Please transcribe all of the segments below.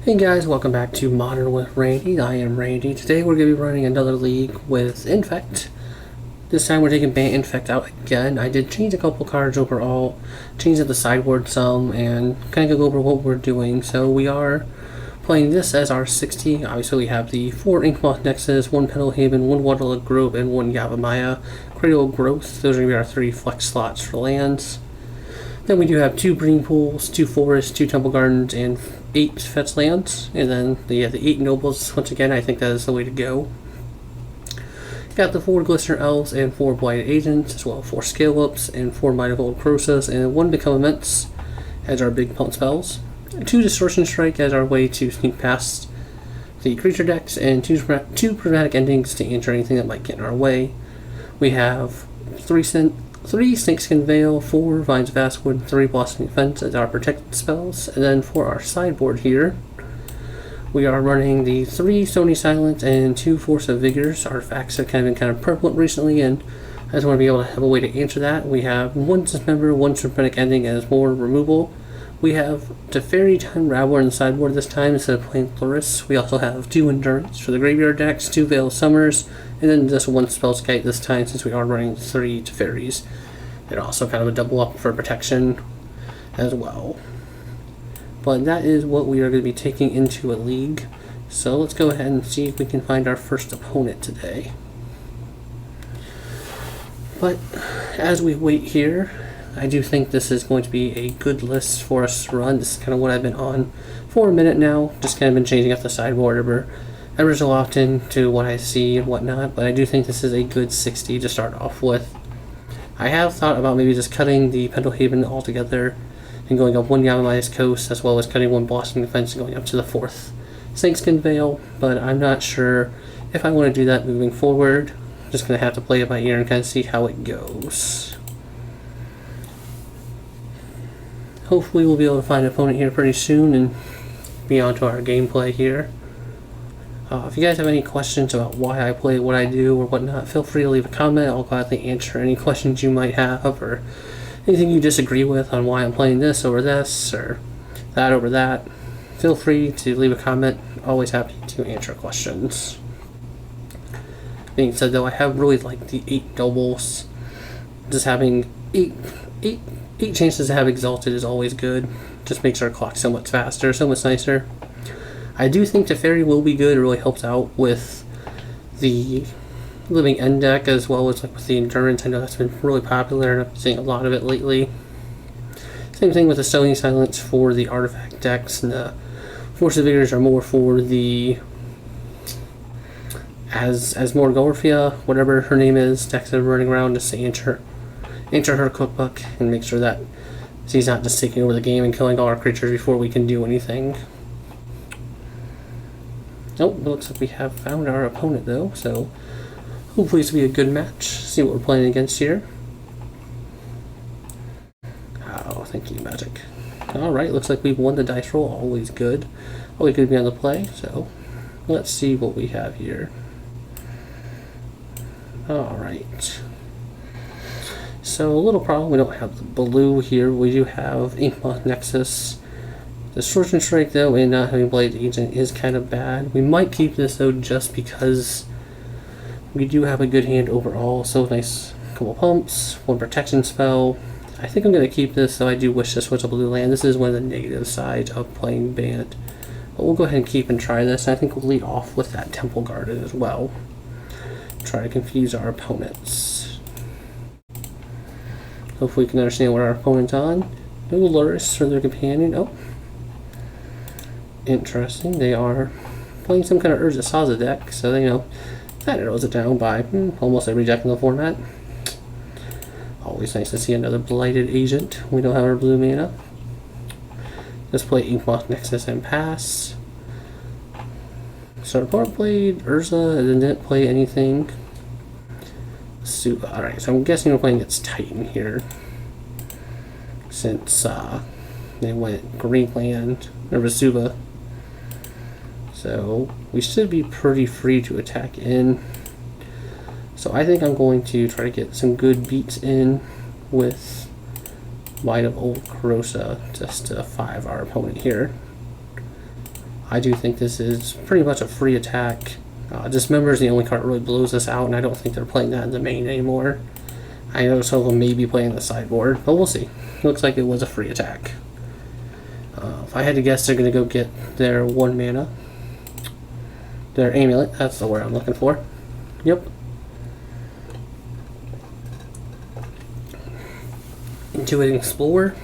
Hey guys, welcome back to Modern with Randy. I am Randy. Today we're going to be running another league with Infect. This time we're taking bant Infect out again. I did change a couple cards overall, changed up the sideboard some, and kind of go over what we're doing. So we are playing this as our 60. Obviously we have the 4 Inkmoth Nexus, 1 Petalhaven, 1 Waterlog Grove, and 1 Yavimaya. Cradle Growth, those are going to be our 3 flex slots for lands. Then we do have 2 Breeding Pools, 2 Forests, 2 Temple Gardens, and 8 Fetch Lands. And then the 8 Nobles, once again, I think that is the way to go. Got the 4 Glistener Elves and 4 Blighted Agents, as well as 4 Scale-Ups and 4 Might of Old Crosas, and 1 Become Immense as our big pump spells. 2 Distortion Strike as our way to sneak past the creature decks, and 2 Prismatic Endings to answer anything that might get in our way. We have 3 Snakeskin Veil, 4 Vines of Vastwood, 3 Blossoming Fence as our protected spells, and then for our sideboard here, we are running the 3 Stony Silence and 2 Force of Vigors. Artifacts have been kind of prevalent recently, and I just want to be able to have a way to answer that. We have 1 Dismember, 1 Serpentic Ending as more removal. We have Teferi Time Rattler in the sideboard this time instead of playing Floris. We also have 2 Endurance for the graveyard decks, 2 Veil of Summers, and then just 1 Spellskite this time since we are running 3 Teferis. And also kind of a double up for protection as well. But that is what we are going to be taking into a league. So let's go ahead and see if we can find our first opponent today. But as we wait here, I do think this is going to be a good list for us to run. This is kind of what I've been on for a minute now. Just kind of been changing up the sideboard ever so often to what I see and whatnot. But I do think this is a good 60 to start off with. I have thought about maybe just cutting the Petalhaven altogether and going up 1 Yavimiya's Coast, as well as cutting 1 Blossoming Fence and going up to the 4th Snakeskin Veil, but I'm not sure if I want to do that moving forward. I'm just going to have to play it by ear and kind of see how it goes. Hopefully we'll be able to find an opponent here pretty soon and be on to our gameplay here. If you guys have any questions about why I play what I do or whatnot, feel free to leave a comment. I'll gladly answer any questions you might have, or anything you disagree with on why I'm playing this over this, or that over that. Feel free to leave a comment. Always happy to answer questions. Being said though, I have really liked the 8 Nobles. Just having 8 chances to have Exalted is always good. Just makes our clock so much faster, so much nicer. I do think Teferi will be good. It really helps out with the Living End deck as well as with the Endurance. I know that's been really popular and I've been seeing a lot of it lately. Same thing with the Stony Silence for the artifact decks, and the Force of Vigors are more for the as Morgorfia, whatever her name is, decks that are running around just to answer her cookbook and make sure that she's not just taking over the game and killing all our creatures before we can do anything. Nope, it looks like we have found our opponent though, so hopefully this will be a good match. See what we're playing against here. Oh, thank you, Magic. Alright, looks like we've won the dice roll. Always good. Always good to be on the play, so let's see what we have here. Alright. So, a little problem, we don't have the blue here. We do have Inkmoth Nexus. Distortion Strike though, and not having Blade Agent is kind of bad. We might keep this though just because we do have a good hand overall. So nice couple pumps, 1 protection spell. I think I'm going to keep this, though I do wish this was a blue land. This is one of the negative sides of playing bant. But we'll go ahead and keep and try this. I think we'll lead off with that Temple Garden as well. Try to confuse our opponents. Hopefully we can understand what our opponent's on. No Luris for their companion. Oh. Interesting, they are playing some kind of Urza Saza deck, so they know that narrows it down by almost every deck in the format. Always nice to see another Blighted Agent. We don't have our blue mana. Let's play Inkmoth Nexus and pass. So our played Urza and didn't play anything. Alright, so I'm guessing we're playing against Titan here. Since they went Greenland or Vesuva. So we should be pretty free to attack in. So I think I'm going to try to get some good beats in with Might of Old Crosas just to 5 our opponent here. I do think this is pretty much a free attack. Dismember is the only card that really blows us out, and I don't think they're playing that in the main anymore. I know some of them may be playing the sideboard, but we'll see. Looks like it was a free attack. If I had to guess, they're going to go get their 1 mana. Their amulet, that's the word I'm looking for. Yep. Into an explorer.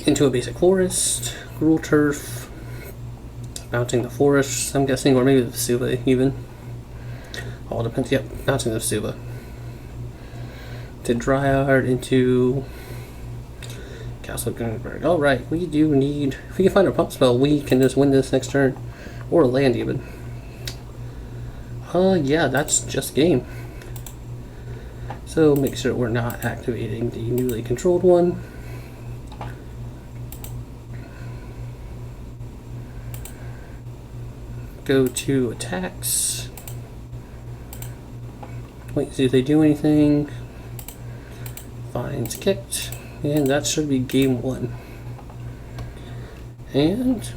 Into a basic forest. Gruel turf. Mounting the forest, I'm guessing, or maybe the Vesuva even. All depends. Yep, mounting the Vesuva. To Dryad into Castle Gunnberg. Alright, we do need, if we can find a pump spell, we can just win this next turn. Or land even. Yeah, that's just game. So make sure we're not activating the newly controlled one. Go to attacks. Wait, see if they do anything. Finds kicked. And that should be game 1. And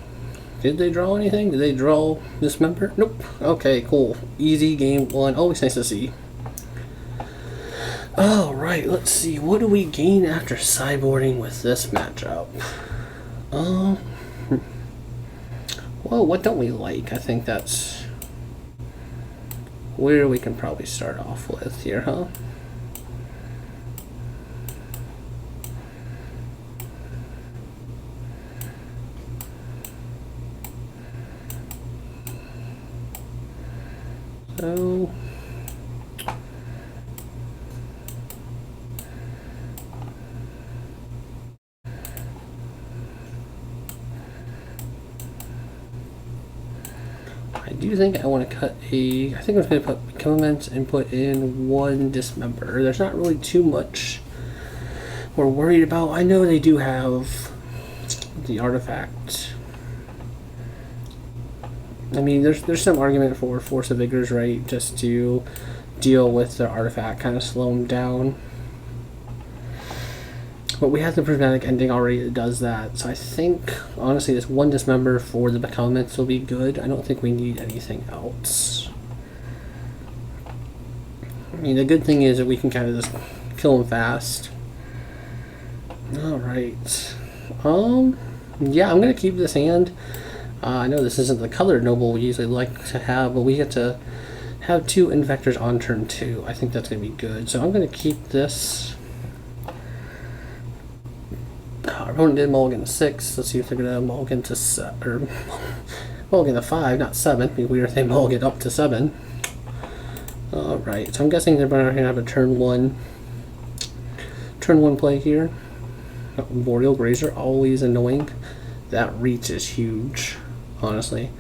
did they draw anything? Did they draw Dismember? Nope. Okay, cool. Easy game 1. Always nice to see. Alright, let's see. What do we gain after sideboarding with this matchup? Well, what don't we like? I think that's where we can probably start off with here, huh? So I do think I want to cut a, I think I'm going to put comments and put in 1 Dismember. There's not really too much we're worried about. I know they do have the artifact. I mean, there's some argument for Force of Vigors, right? Just to deal with the artifact, kind of slow them down. But we have the prismatic ending already that does that. So I think, honestly, this 1 Dismember for the comments will be good. I don't think we need anything else. I mean, the good thing is that we can kind of just kill them fast. Alright. Yeah, I'm going to keep this hand. I know this isn't the colored noble we usually like to have, but we get to have 2 Infectors on turn 2. I think that's going to be good. So I'm going to keep this. Our opponent did mulligan to 6. Let's see if they're going to mulligan to 7. Or mulligan to 5, not 7. It'd be weird if they mulligan up to 7. Alright, so I'm guessing they're going to have a turn 1 play here. Boreal Grazer, always annoying. That reach is huge, honestly.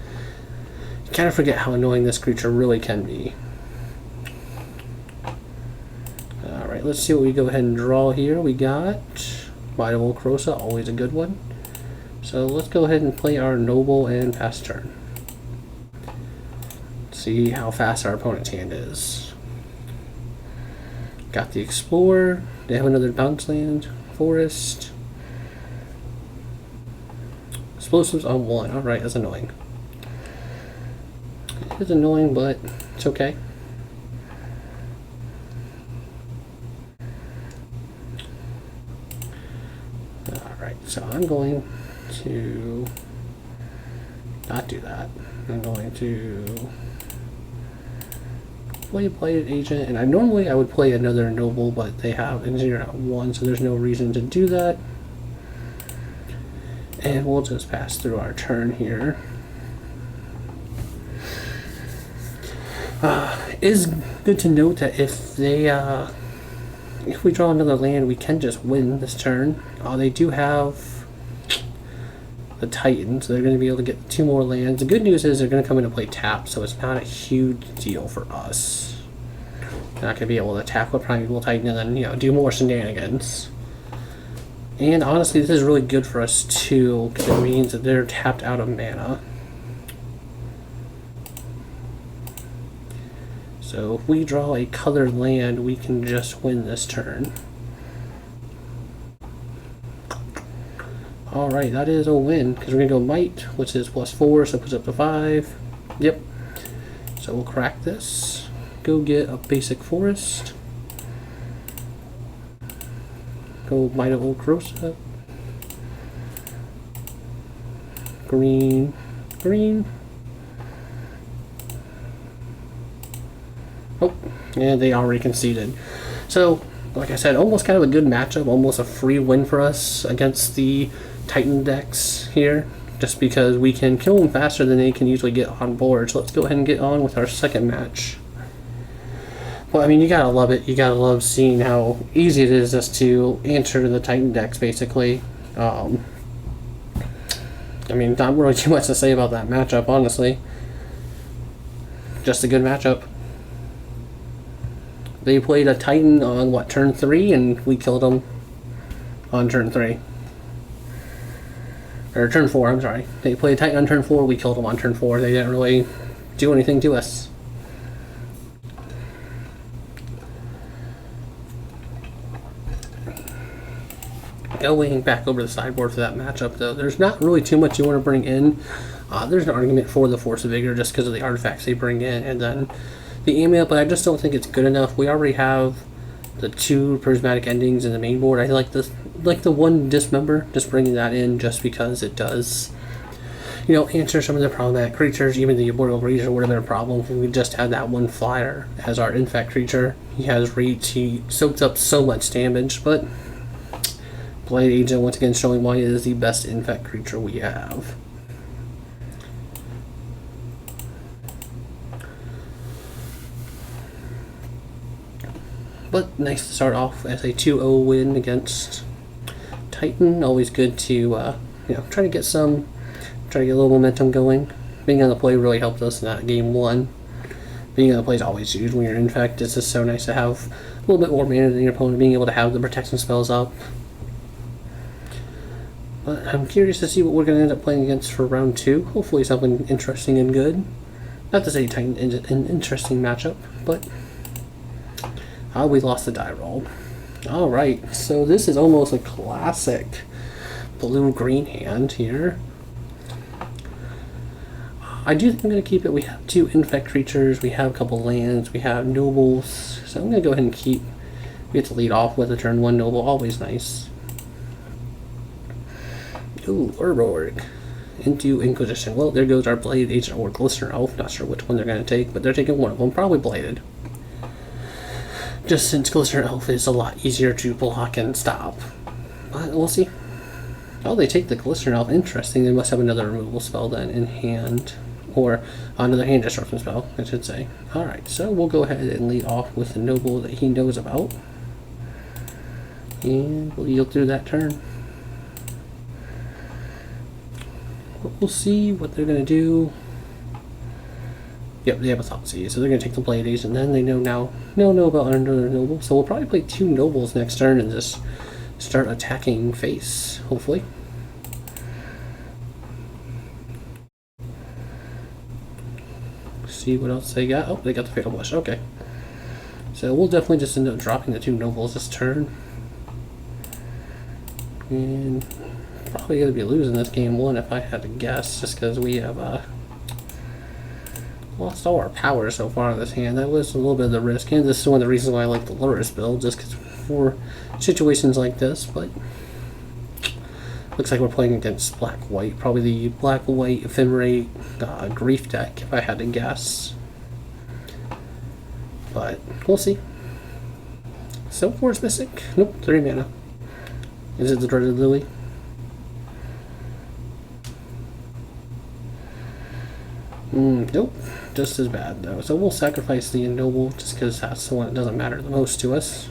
You kind of forget how annoying this creature really can be. Alright, let's see what we go ahead and draw here. We got Might of Old Krosa, always a good one. So let's go ahead and play our Noble and pass turn. See how fast our opponent's hand is. Got the Explorer. They have another bounce land. Forest. Explosives on 1. Alright, that's annoying. It's annoying, but it's okay. Alright, so I'm going to not do that. I'm going to play a Blighted Agent, and normally I would play another Noble, but they have Engineer at 1, so there's no reason to do that. And we'll just pass through our turn here. Is good to note that if they, if we draw another land, we can just win this turn. They do have the Titan, so they're going to be able to get 2 more lands. The good news is they're going to come in and play tap, so it's not a huge deal for us. They're not going to be able to tap with Primeval Titan and then, you know, do more shenanigans. And honestly, this is really good for us too, because it means that they're tapped out of mana. So if we draw a colored land, we can just win this turn. Alright, that is a win, because we're going to go Might, which is +4, so it puts up to 5. Yep. So we'll crack this. Go get a basic forest. Go Might of Old Corrosive. Green. Green. Oh, and they already conceded. So, like I said, almost kind of a good matchup, almost a free win for us against the Titan decks here, just because we can kill them faster than they can usually get on board. So let's go ahead and get on with our second match. Well, I mean, you gotta love it. You gotta love seeing how easy it is just to answer the Titan decks, basically. I mean, not really too much to say about that matchup, honestly. Just a good matchup. They played a Titan on, what, turn 3, and we killed them on turn 3. Or turn 4, I'm sorry. They played a Titan on turn 4, we killed them on turn 4. They didn't really do anything to us. Going back over the sideboard for that matchup, though, there's not really too much you want to bring in. There's an argument for the Force of Vigor just because of the artifacts they bring in, and then the amulet, but I just don't think it's good enough. We already have the 2 prismatic endings in the main board. I like the one dismember, just bringing that in just because it does, you know, answer some of the problematic creatures. Even the Immortal Rage would have been a problem if we just had that one flyer as our Infect creature. He has reach, he soaks up so much damage, but Blade Agent once again showing why it is the best Infect creature we have. But nice to start off as a 2-0 win against Titan. Always good to you know, try to get a little momentum going. Being on the play really helped us in that game 1. Being on the play is always huge when you're Infect. It's just so nice to have a little bit more mana than your opponent, being able to have the protection spells up. But I'm curious to see what we're going to end up playing against for round 2. Hopefully something interesting and good. Not to say Titan is an interesting matchup, but we lost the die roll. Alright, so this is almost a classic blue-green hand here. I do think I'm going to keep it. We have 2 Infect creatures, we have a couple lands, we have nobles. So I'm going to go ahead and keep. We get to lead off with a turn 1 noble, always nice. Ooh, Urborg into Inquisition. Well, there goes our Blade Agent or Glistener Elf. Not sure which one they're going to take, but they're taking one of them. Probably Bladed. Just since Glistener Elf is a lot easier to block and stop. But we'll see. Oh, they take the Glistener Elf. Interesting. They must have another removal spell then in hand. Or another hand destruction spell, I should say. Alright, so we'll go ahead and lead off with the noble that he knows about. And we'll yield through that turn. We'll see what they're going to do. Yep, they have a Thoughtseize, so they're going to take the Blade Agent, and then they know about another noble. So we'll probably play 2 nobles next turn and just start attacking face, hopefully. See what else they got. Oh, they got the Fatal Push, okay. So we'll definitely just end up dropping the 2 nobles this turn. And probably going to be losing this game 1 if I had to guess, just because we have lost all our power so far in this hand. That was a little bit of the risk, and this is one of the reasons why I like the Luris build, just because for situations like this. But looks like we're playing against black-white, probably the black-white Ephemerate Grief deck if I had to guess. But we'll see. So Force Mystic? Nope, 3 mana. Is it the Dreaded Lily? Nope, just as bad though. So we'll sacrifice the Noble just because that's the one that doesn't matter the most to us.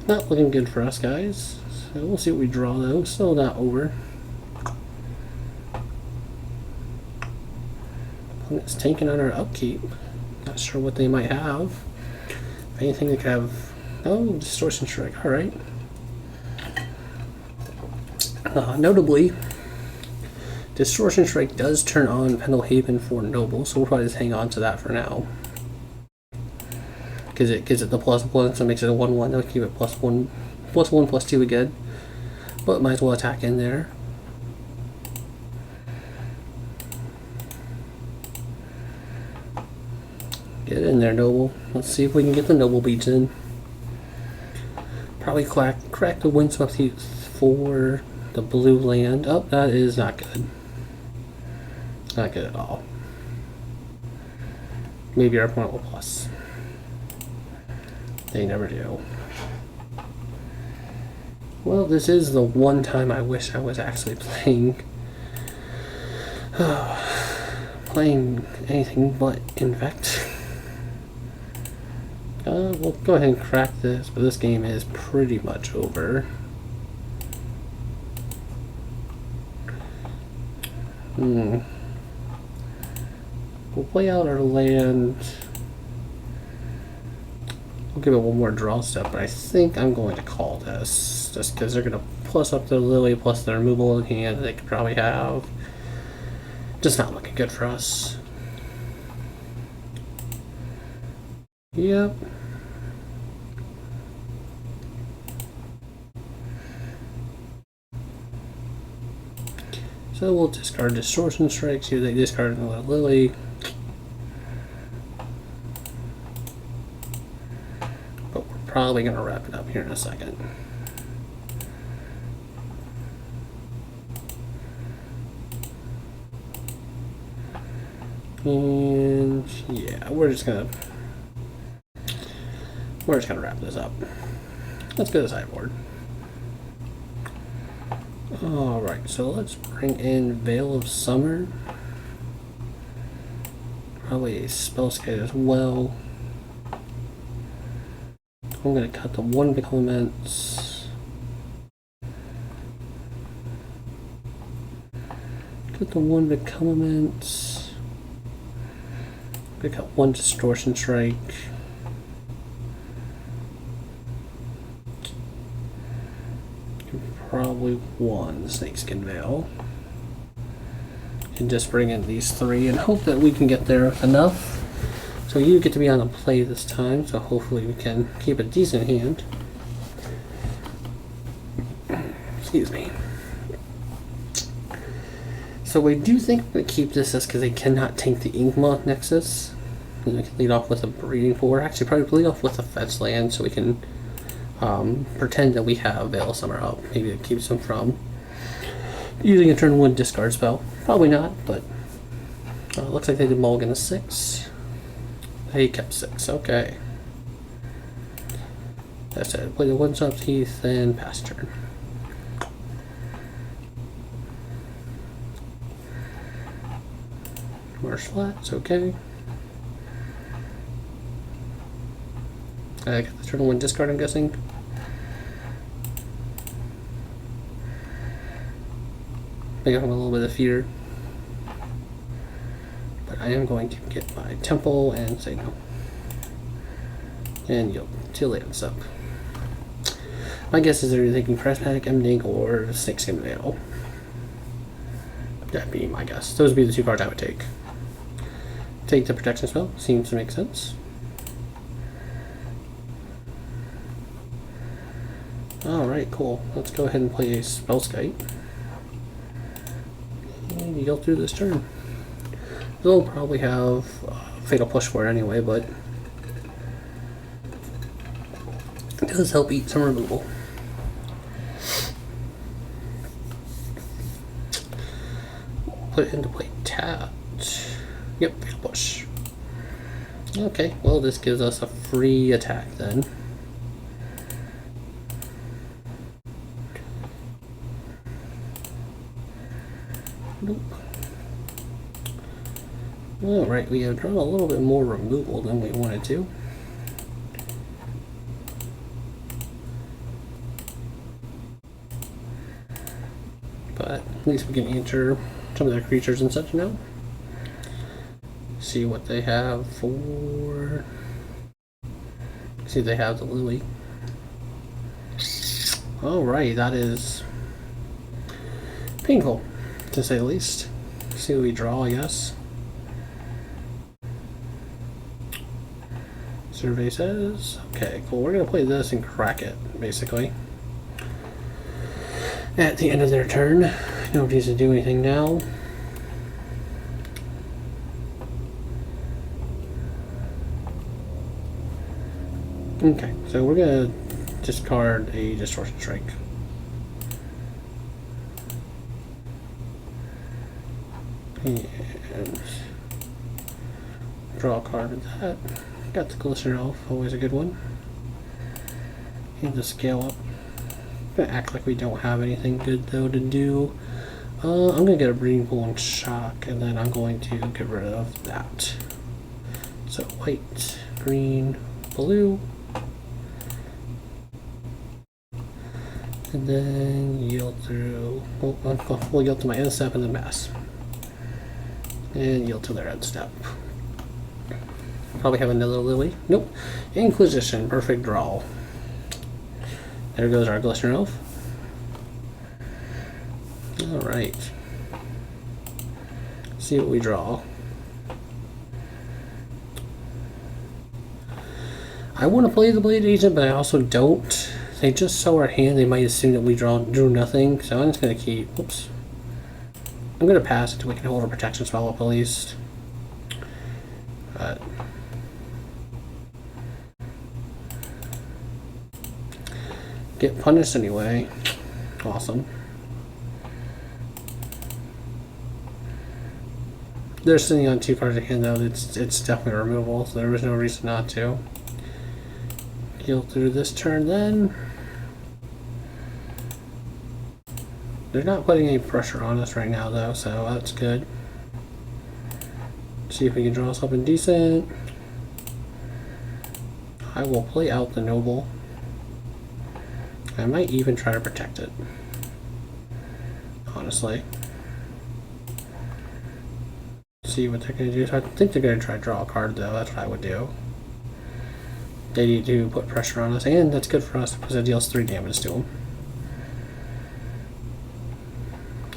Not looking good for us, guys. So we'll see what we draw though. Still not over. Opponent's tanking on our upkeep. Not sure what they might have. If anything, they could have. Oh, Distortion Strike. Alright. Notably, Distortion Strike does turn on Pendlehaven for Noble, so we'll probably just hang on to that for now. because it gives it the +1, so it makes it a 1/1. That'll keep it +1, +2 again. But might as well attack in there. Get in there, Noble. Let's see if we can get the Noble beats in. Probably crack the Windswept Heath for the blue land. Oh, that is not good. Not good at all. Maybe our opponent will plus. They never do. Well, this is the one time I wish I was actually playing anything but Infect. We'll go ahead and crack this, but this game is pretty much over. We'll play out our land. We'll give it one more draw step, but I think I'm going to call this just because they're going to plus up their Lily plus their removal hand they could probably have. Just not looking good for us. Yep. So we'll discard Distortion Strikes. Here they discard another Lily. But we're probably going to wrap it up here in a second. And yeah, we're just gonna wrap this up. Let's go to the sideboard. Alright, so let's bring in Veil of Summer. Probably a Spellskite as well. I'm gonna cut the one big elements. Cut the one big elements. Pick up one Distortion Strike. Probably one Snakeskin Veil. And just bring in these three and hope that we can get there enough. So you get to be on the play this time, so hopefully we can keep a decent hand. Excuse me. So we do think we're going to keep this just because they cannot tank the Inkmoth Nexus. And we can lead off with a Breeding Pool. Actually, probably lead off with a Fetch Land so we can pretend that we have Veil of Summer up. Maybe it keeps them from using a turn 1 discard spell. Probably not, but looks like they did mulligan a 6. They kept 6, okay. That's it. Play the Windswept Heath and pass turn. Marsh Flats, okay. I got the turn 1 discard, I'm guessing. Maybe I'm a little bit of fear. But I am going to get my Temple and say no. And you'll till lands up. My guess is they're thinking Prismatic Ending or Snakeskin Veil. That'd be my guess. Those would be the two cards I would take. Take the protection spell, seems to make sense. Alright, cool. Let's go ahead and play a Spellskite. And you go through this turn. They'll probably have Fatal Push for it anyway, but it does help eat some removal. Put it into play tapped. Yep, Fatal Push. Okay, well this gives us a free attack then. Nope. Alright, we have drawn a little bit more removal than we wanted to. But at least we can enter some of their creatures and such now. See what they have for... See, they have the Lily. Alright, that is painful, to say the least. See what we draw, I guess. Survey says. Okay, cool. We're going to play this and crack it, basically. At the end of their turn. Nobody needs to do anything now. Okay, so we're going to discard a Distortion Strike. And draw a card with that. Got the Glistener Elf, always a good one. And the Scale Up. I'm gonna act like we don't have anything good though to do. I'm gonna get a Breeding Pool and Shock, and then I'm going to get rid of that. So white, green, blue. And then yield through. We'll yield to my end step and then mass. And yield to their end step. Probably have another Lily. Nope. Inquisition. Perfect draw. There goes our Glistener Elf. Alright. See what we draw. I want to play the Blade Agent, but I also don't. They just saw our hand, they might assume that we drew nothing, so I'm just going to keep. Whoops. I'm going to pass until we can hold a protection spell up at least. But get punished anyway. Awesome. They're sitting on 2 cards in hand though. It's definitely a removal, so there was no reason not to. Heal through this turn then. They're not putting any pressure on us right now though, so that's good. See if we can draw something decent. I will play out the Noble. I might even try to protect it. Honestly. See what they're going to do. So I think they're going to try to draw a card though. That's what I would do. They need to put pressure on us, and that's good for us because it deals 3 damage to them.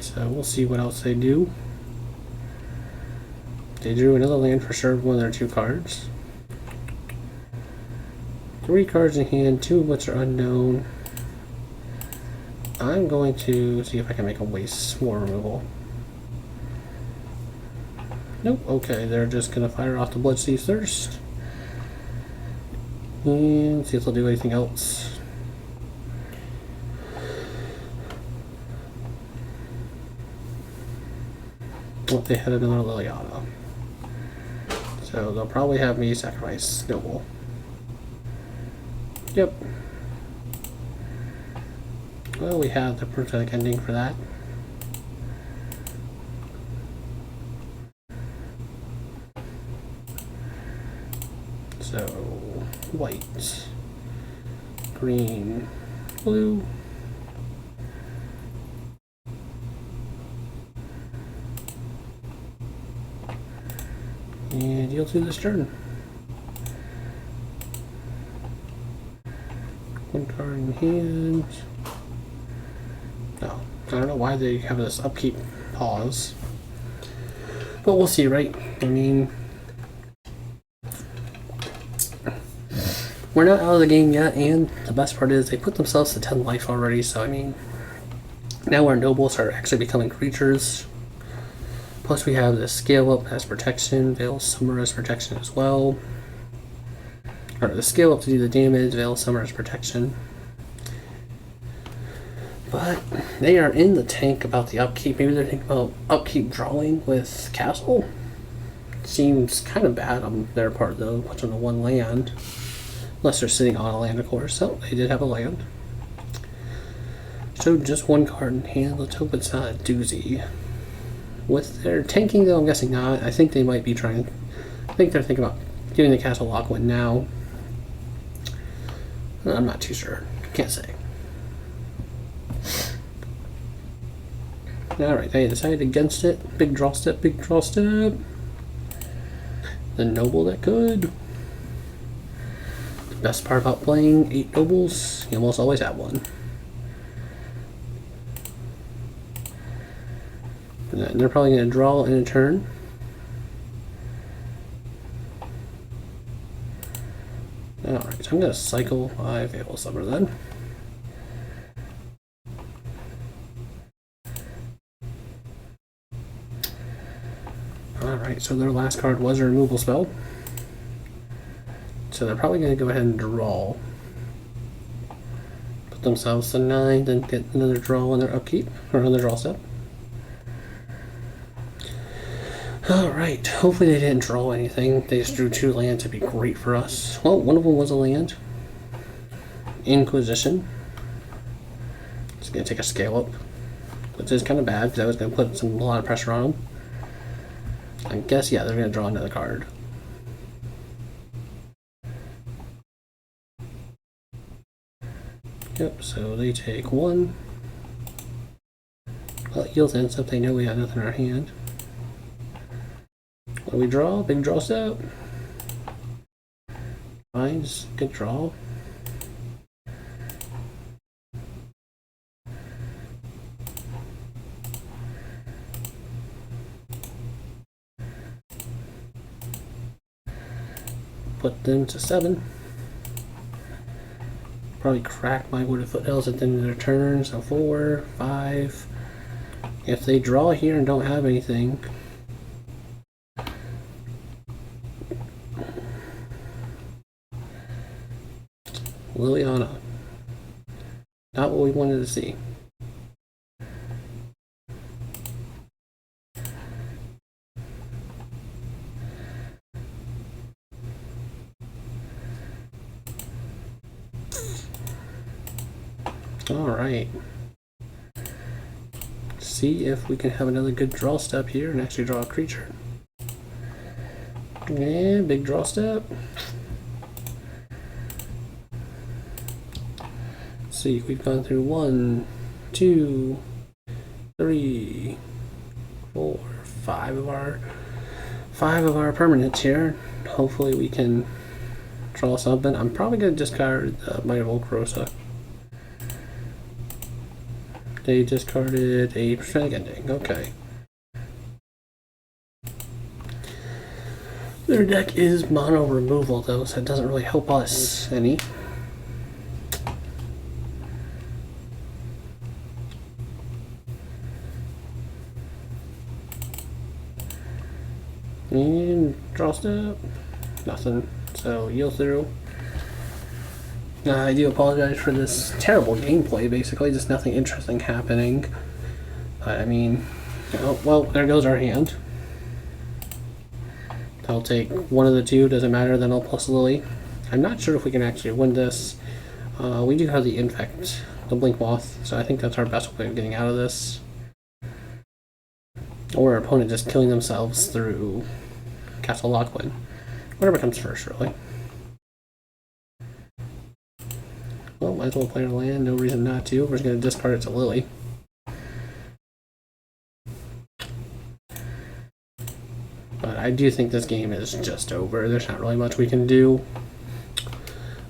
So we'll see what else they do. They drew another land for sure, one of their 2 cards. 3 cards in hand, 2 of which are unknown. I'm going to see if I can make a waste more removal. Nope, okay, they're just going to fire off the Bloodseed Thirst. And see if they'll do anything else. Well, they had another Liliana. So they'll probably have me sacrifice Noble. Yep. Well, we have the prophetic ending for that. So, white, green, blue. And you'll do this turn. 1 card in hand. No, I don't know why they have this upkeep pause. But we'll see, right? I mean, we're not out of the game yet, and the best part is they put themselves to 10 life already, so I mean, now our nobles are actually becoming creatures. Plus we have the Scale Up as protection, Veil Summer as protection as well. Or the Scale Up to do the damage, Veil Summer as protection. But they are in the tank about the upkeep. Maybe they're thinking about upkeep drawing with Castle. Seems kind of bad on their part though, put on the 1 land. Unless they're sitting on a land, of course. So they did have a land. So just 1 card in hand. Let's hope it's not a doozy. With their tanking though, I'm guessing not. I think they might be trying. I think they're thinking about giving the Castle Lockwood now. I'm not too sure. Can't say. Alright, they decided against it. Big draw step, big draw step. The Noble that could. The best part about playing 8 Nobles, you almost always have one. And then they're probably going to draw in a turn. I'm gonna cycle my Fable Summer then. Alright, so their last card was a removal spell. So they're probably gonna go ahead and draw. Put themselves to 9, then get another draw on their upkeep, or another draw step. Alright, hopefully they didn't draw anything. They just drew 2 lands to be great for us. Well, one of them was a land. Inquisition. It's going to take a scale up, which is kind of bad because I was going to put a lot of pressure on them. I guess, yeah, they're going to draw another card. Yep, so they take 1. Well, it yields ends up, they know we have nothing in our hand. What do we draw? Big draw step. Fines, good draw. Put them to 7. Probably crack my Wooded Foothills at the end of their turn, so 4, 5. If they draw here and don't have anything, Liliana. Not what we wanted to see. Alright. See if we can have another good draw step here and actually draw a creature. Yeah, big draw step. Let's see, we've gone through 1, 2, 3, 4, 5 of our permanents here. Hopefully we can draw something. I'm probably gonna discard the Might of Volcarosa. They discarded a Prosthetic Ending. Okay. Their deck is mono removal though, so it doesn't really help us any. And draw step. Nothing. So yield through. I do apologize for this terrible gameplay, basically, just nothing interesting happening. I mean, oh, well, there goes our hand. I'll take one of the two, doesn't matter, then I'll plus Lily. I'm not sure if we can actually win this. We do have the Infect, the Blink Moth, so I think that's our best way of getting out of this. Or our opponent just killing themselves through Castle Lockwood. Whatever comes first, really. Well, might as well play our land, no reason not to. We're just going to discard it to Lily. But I do think this game is just over. There's not really much we can do.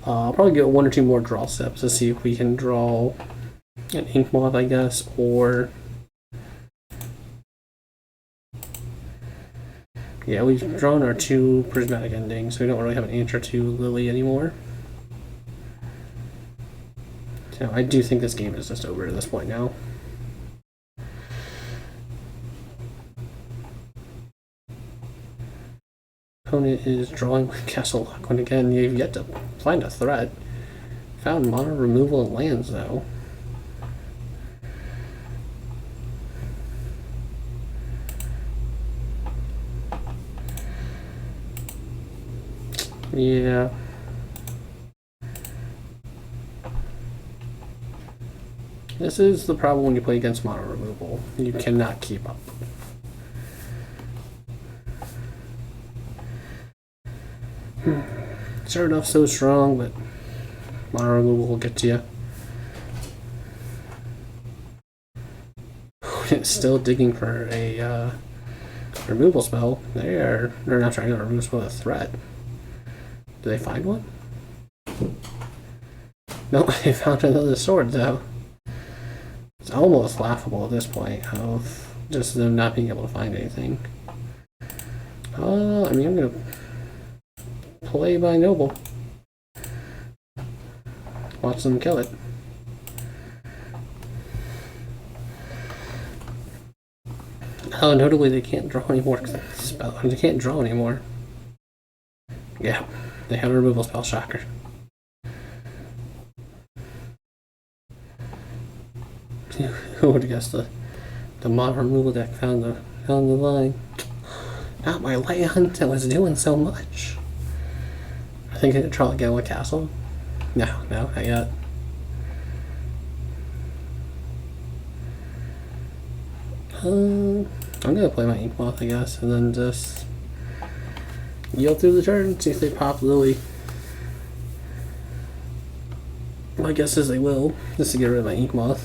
I'll probably get 1 or 2 more draw steps to see if we can draw an Ink Moth, I guess, or... Yeah, we've drawn our 2 Prismatic Endings, so we don't really have an answer to Lily anymore. So I do think this game is just over at this point now. Opponent is drawing with Castle Lockwood again. You've yet to find a threat. Found mono removal and lands though. Yeah. This is the problem when you play against mono removal. You cannot keep up. Sure enough, so strong, but mono removal will get to you. It's still digging for a removal spell. They're not trying to remove spell, a threat. Do they find one? Nope, they found another sword though. It's almost laughable at this point of just them not being able to find anything. I mean, I'm gonna play by Noble. watch them kill it. Oh, notably they can't draw anymore. They can't draw anymore. Yeah, they have a removal spell, shocker. Who would have guessed the modern removal deck found the line? Not my land that was doing so much. I think I'd try again with Castle. No, not yet. I'm gonna play my Inkmoth, I guess, and then just yield through the turn, see if they pop Lily. My guess is they will, just to get rid of my Inkmoth.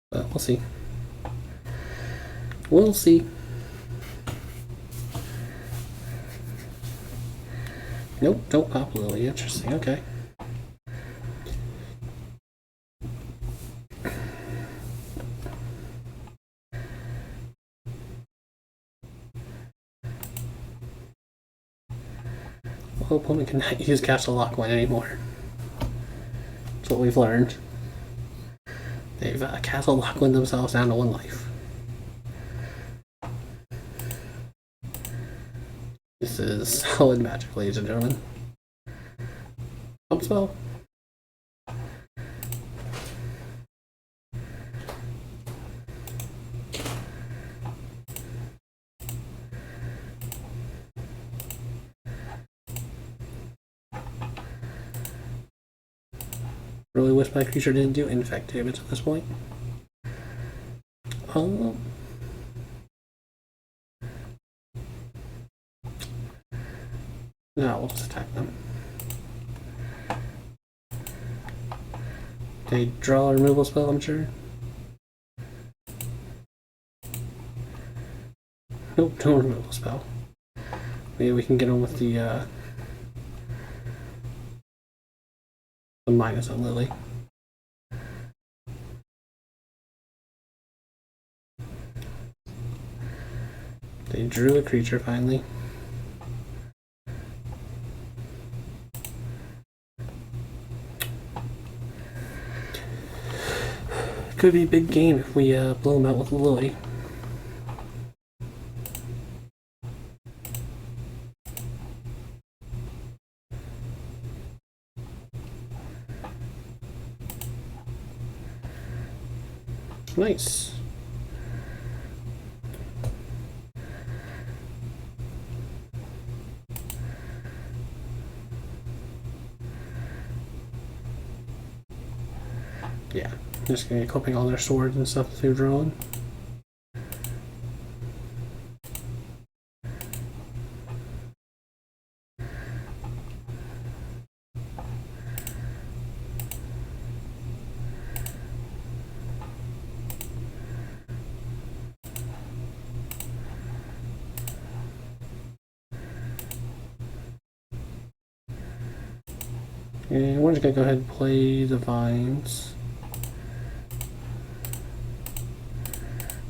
But we'll see. We'll see. Nope, don't pop Lily. Interesting, okay. Well, opponent cannot use Castle Lockwind anymore. That's what we've learned. They've Castle Lockwind themselves down to 1 life. This is solid magic, ladies and gentlemen. Pump spell. Really wish my creature didn't do infect damage at this point. No, we'll just attack them. They draw a removal spell, I'm sure. Nope, no removal spell. Maybe we can get them with the minus on Lily. They drew a creature finally. Could be a big game if we blow them out with Lily. Nice. Yeah, just gonna be clipping all their swords and stuff that they're drawing. And we're just gonna go ahead and play the vines.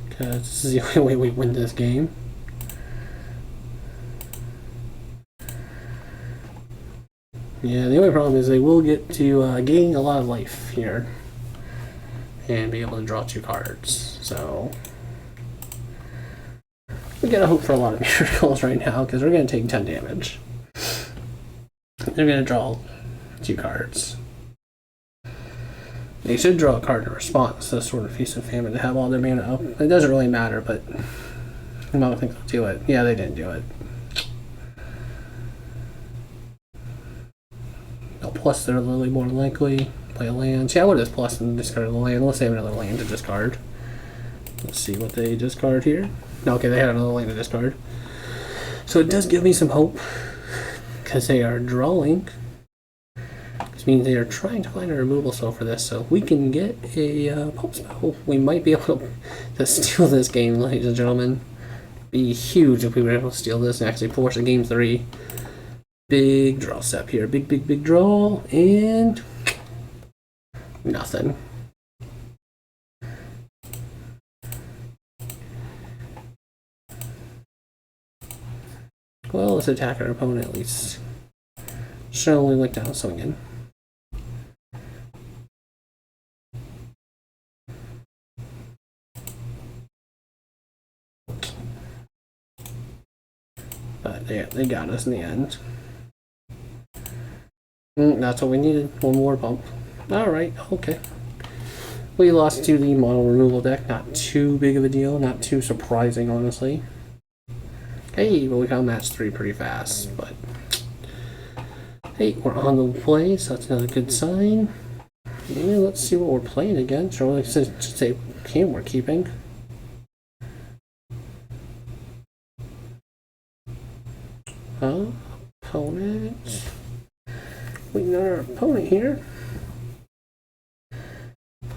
Because this is the only way we win this game. Yeah, the only problem is they will get to gain a lot of life here. And be able to draw 2 cards. So we gotta hope for a lot of miracles right now, because we're gonna take 10 damage. They're gonna draw 2 cards. They should draw a card in response to sort of Feast and Famine to have all their mana up. It doesn't really matter, but I don't think they'll do it. Yeah, they didn't do it. No, plus they're Lily more likely. Play a land. See, I would have plus and discarded the land. Unless they have another land to discard. Let's see what they discard here. No, okay, they had another land to discard. So it does give me some hope. Because they are drawing. Which means they are trying to find a removal spell for this. So if we can get a pump spell, we might be able to steal this game, ladies and gentlemen. Be huge if we were able to steal this and actually force a game 3. Big draw step here. Big draw. And nothing. Well, let's attack our opponent at least. Should only look down swinging. But yeah, they got us in the end. That's what we needed. One more bump. Alright, okay. We lost to the mono removal deck. Not too big of a deal. Not too surprising, honestly. Hey, but we found match 3 pretty fast. But hey, we're on the play, so that's another good sign. Yeah, let's see what we're playing against. Or like I should say, game we're keeping. Opponent. We know our opponent here.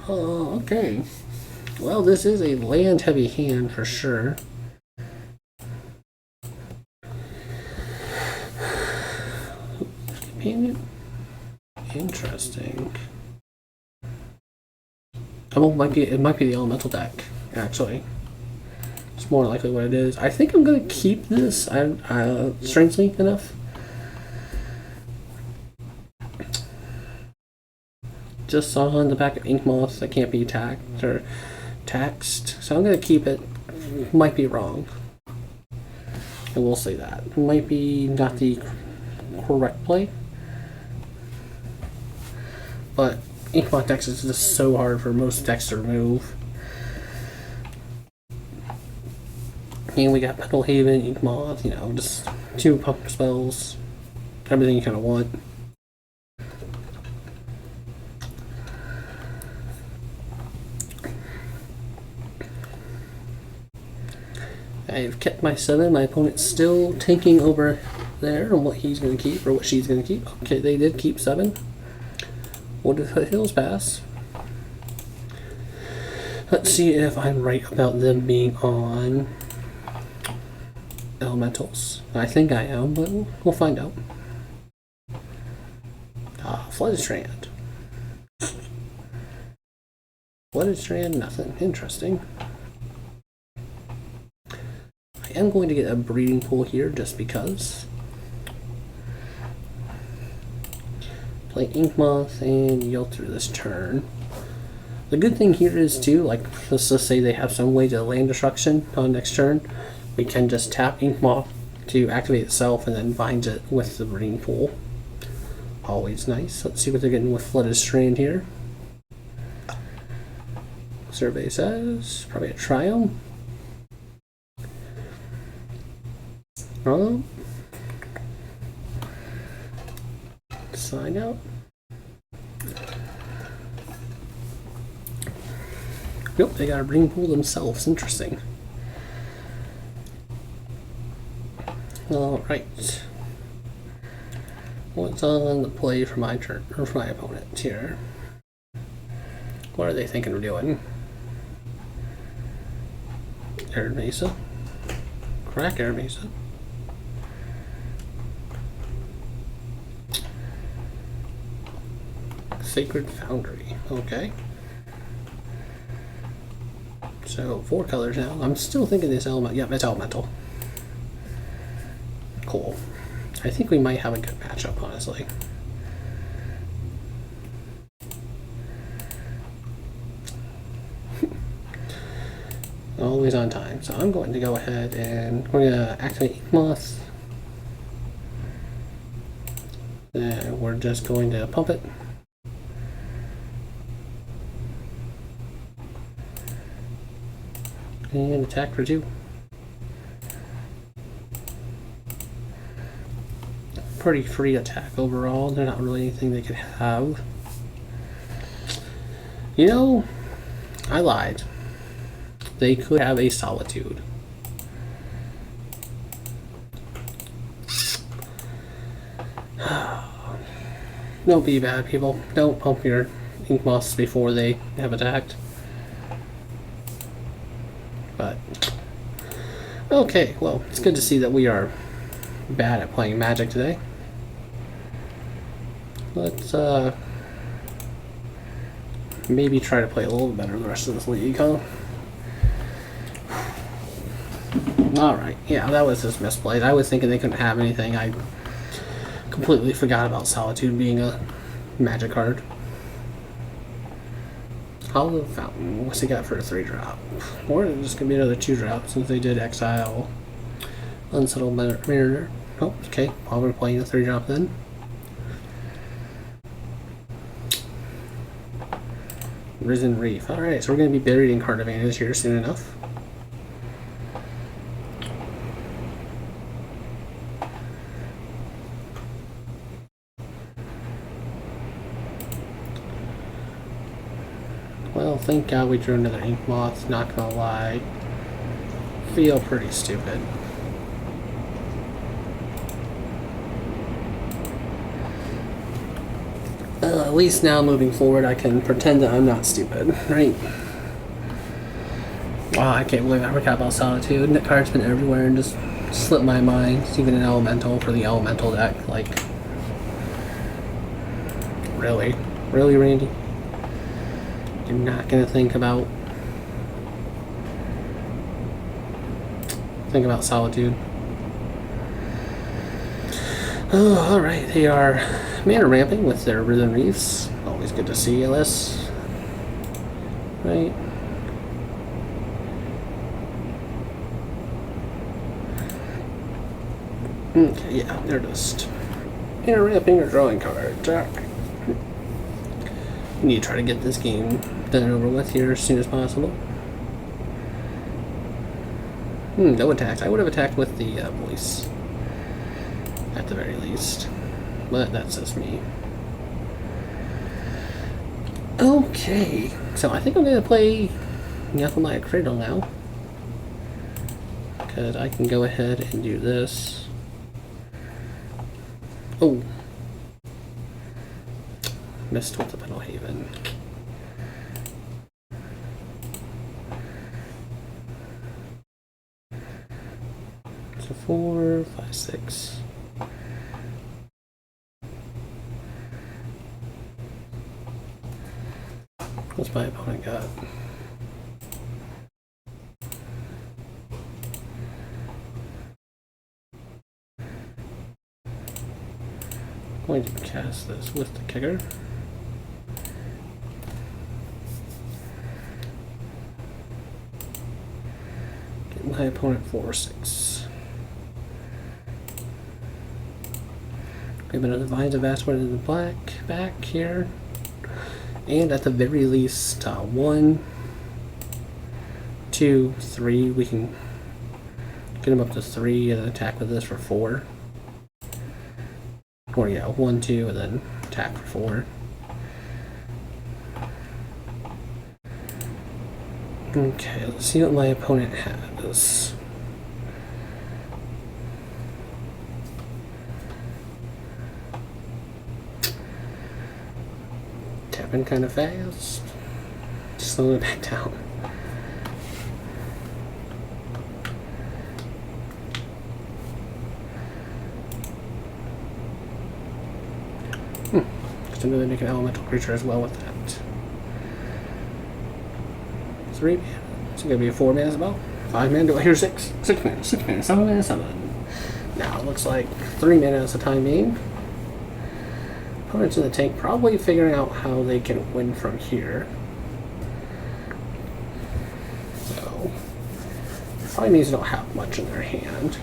Oh, okay. Well, this is a land-heavy hand for sure. Companion. Interesting. Oh, it might be the elemental deck, actually. It's more likely what it is. I think I'm gonna keep this. Strangely enough. Just saw on the back of Ink Moth that can't be attacked or taxed, so I'm gonna keep it. Might be wrong. I will say that. Might be not the correct play. But Ink Moth decks is just so hard for most decks to remove. And we got Petal Haven, Ink Moth, you know, just 2 pump spells. Everything you kind of want. I've kept my 7. My opponent's still tanking over there on what he's going to keep or what she's going to keep. Okay, they did keep 7. What did the Hills pass? Let's see if I'm right about them being on elementals. I think I am, but we'll find out. Flooded Strand. Flooded Strand, nothing. Interesting. I am going to get a breeding pool here just because. Play Ink Moth and yell through this turn. The good thing here is too, like let's just say they have some way to land destruction on next turn. We can just tap Ink Moth to activate itself and then bind it with the breeding pool. Always nice. Let's see what they're getting with Flooded Strand here. Survey says probably a Triumph. Sign out. Nope, they got a breeding pool themselves. Interesting. Alright. What's on the play for my turn, or for my opponent here? What are they thinking of doing? Air Mesa. Crack Air Mesa. Sacred Foundry. Okay. So 4 colors now. I'm still thinking this element. Yep, it's elemental. Cool. I think we might have a good matchup, honestly. Always on time. So I'm going to go ahead and we're going to activate Ink Moth. Then we're just going to pump it. And attack for 2. Pretty free attack overall. They're not really anything they could have. You know, I lied. They could have a Solitude. Don't be bad, people. Don't pump your Ink Moths before they have attacked. But okay, well, it's good to see that we are bad at playing Magic today. Let's maybe try to play a little better the rest of this league, huh? Alright, yeah, that was just misplayed. I was thinking they couldn't have anything. I completely forgot about Solitude being a magic card. Hollow Fountain. What's he got for a 3-drop? Or it's just gonna be another 2-drop since they did Exile Unsettled Mariner. Oh, okay. While we're playing a 3-drop then. Risen Reef. Alright, so we're gonna be buried in card advantage here soon enough. Well, thank God we drew another Ink Moth, not gonna lie. Feel pretty stupid. At least now, moving forward, I can pretend that I'm not stupid, right? Wow, I can't believe I forgot about Solitude. That card's been everywhere and just slipped my mind. It's even an Elemental for the Elemental deck. Like, really? Really, Randy? You're not gonna think about Solitude. Oh, alright, they are mana ramping with their Rhythm Reefs. Always good to see, Alice. Right? Okay, yeah, they're just mana ramping or drawing cards. Alright. We need to try to get this game done and over with here as soon as possible. No attacks. I would have attacked with the voice. At the very least. But that's just me. Okay. So I think I'm going to play Nephilim Cradle now. Because I can go ahead and do this. Oh. Missed with the Petal Haven. So 4, 5, 6. What's my opponent got? I'm going to cast this with the kicker. Get my opponent 4 or 6. We have another Vines of Vastwood in the black back here. And at the very least, 1, 2, 3, we can get him up to 3 and attack with this for 4. Or yeah, 1, 2, and then attack for 4. Okay, let's see what my opponent has. Tapping kind of fast. Slow it back down. Just another make an elemental creature as well with that. 3 mana. It's gonna be a 4 mana spell. 5 mana. Do I hear 6? 6 mana. 6 mana. 7 mana. 7. Now it looks like 3 mana is the time being. Opponents in the tank probably figuring out how they can win from here. So, Fineys don't have much in their hand.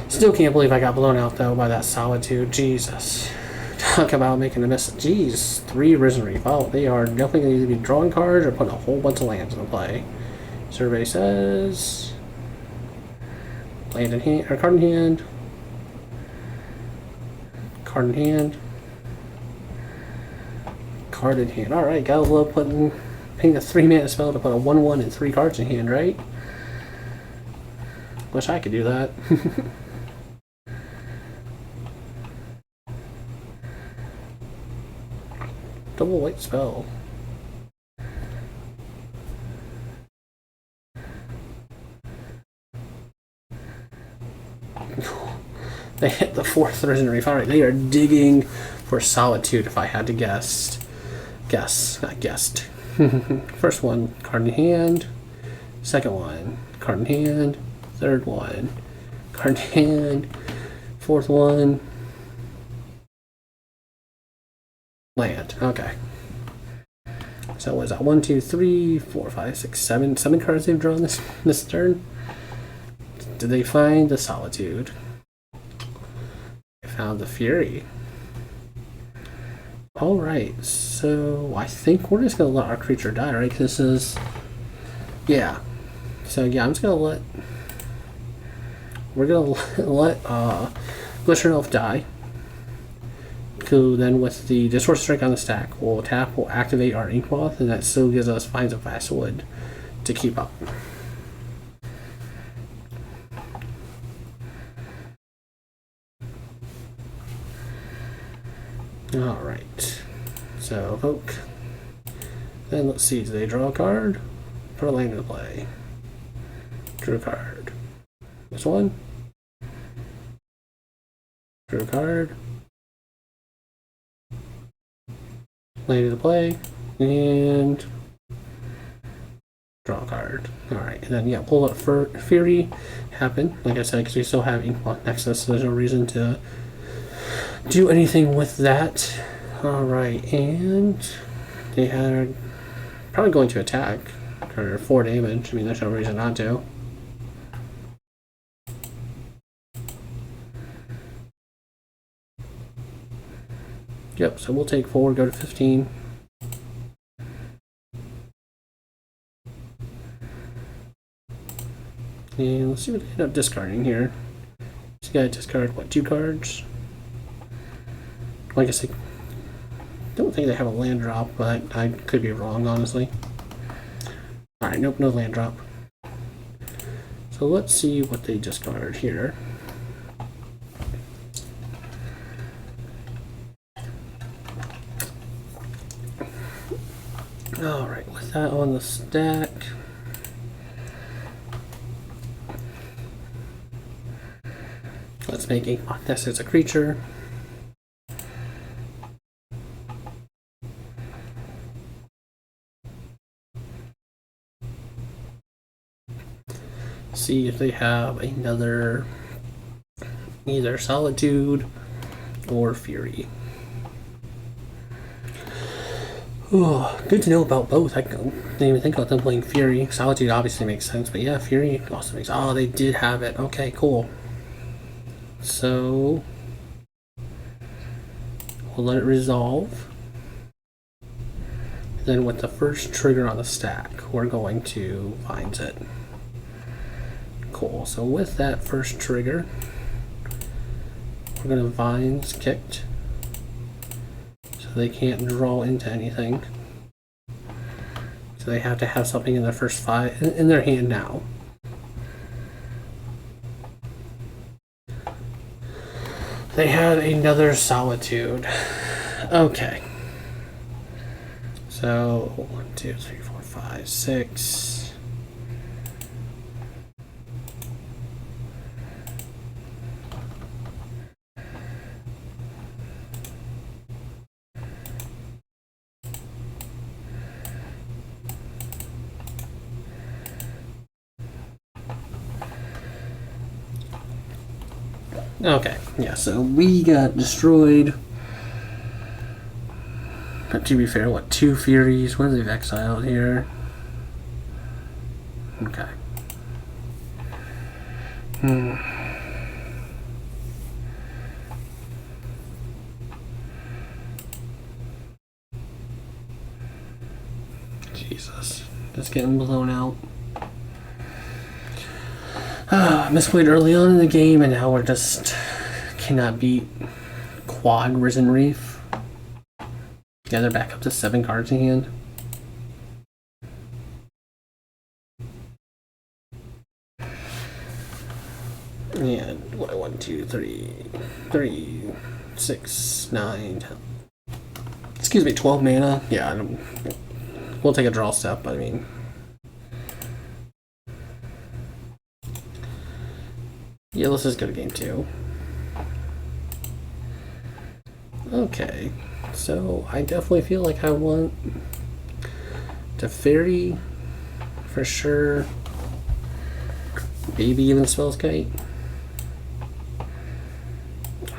Still can't believe I got blown out though by that Solitude. Jesus. Talk about making a miss. Jeez, 3 Risen Reef. Oh, they are definitely going to either be drawing cards or putting a whole bunch of lands into play. Survey says land in hand or card in hand. Card in hand. Card in hand. Alright, gotta love paying a 3 mana spell to put a 1/1 and 3 cards in hand, right? Wish I could do that. Double white spell. They hit the 4th Risen Reef. Alright, they are digging for Solitude if I had to guess. Not guessed. First one, card in hand. Second one, card in hand. third one. Card hand. Fourth one. Land. Okay. So what is that? 1, 2, 3, 4, 5, 6, 7. 7 cards they've drawn this turn. Did they find the Solitude? They found the Fury. Alright, so I think we're just gonna let our creature die, right? This is, yeah. So yeah, I'm just gonna let, we're gonna let Glistener Elf die. Who then with the Distorted Strike on the stack, we'll tap, we'll activate our Inkmoth, and that still gives us Finds of Vastwood to keep up. Alright, so evoke. Then let's see, do they draw a card? Put a land into play. Drew a card. This one. Drew a card. Land into play. And draw a card. Alright, and then yeah, we'll let Fury happen. Like I said, because we still have Inkmoth next to us, so there's no reason to do anything with that. Alright, and they had probably going to attack for 4 damage. I mean, there's no reason not to. Yep, so we'll take 4, go to 15. And let's see what they end up discarding here. This guy discard, what, 2 cards? Like I said, don't think they have a land drop, but I could be wrong, honestly. Alright, nope, no land drop. So let's see what they discard here. Alright, with that on the stack. Let's make Inkmoth this as a creature. See if they have another either Solitude or Fury. Oh, good to know about both. I didn't even think about them playing Fury. Solitude obviously makes sense, but yeah, Fury also makes. Oh, they did have it. Okay, cool. So we'll let it resolve. Then with the first trigger on the stack, we're going to find it. Cool. So with that first trigger, we're going to Vines kicked. So they can't draw into anything. So they have to have something in their first 5 in their hand now. They have another Solitude. Okay. So 1, 2, 3, 4, 5, 6. Okay, yeah, so we got destroyed. But to be fair, what, 2 Furies? What are they exiled here? Okay. Jesus, just getting blown out. Misplayed early on in the game, and now we're just cannot beat Quad Risen Reef. Yeah, they're back up to 7 cards in hand. And what, 1, 2, 3, 6, 9, 10. Excuse me, 12 mana. Yeah, we'll take a draw step, but I mean. Yeah, let's just go to game 2. Okay, so I definitely feel like I want Teferi for sure. Maybe even spells kite.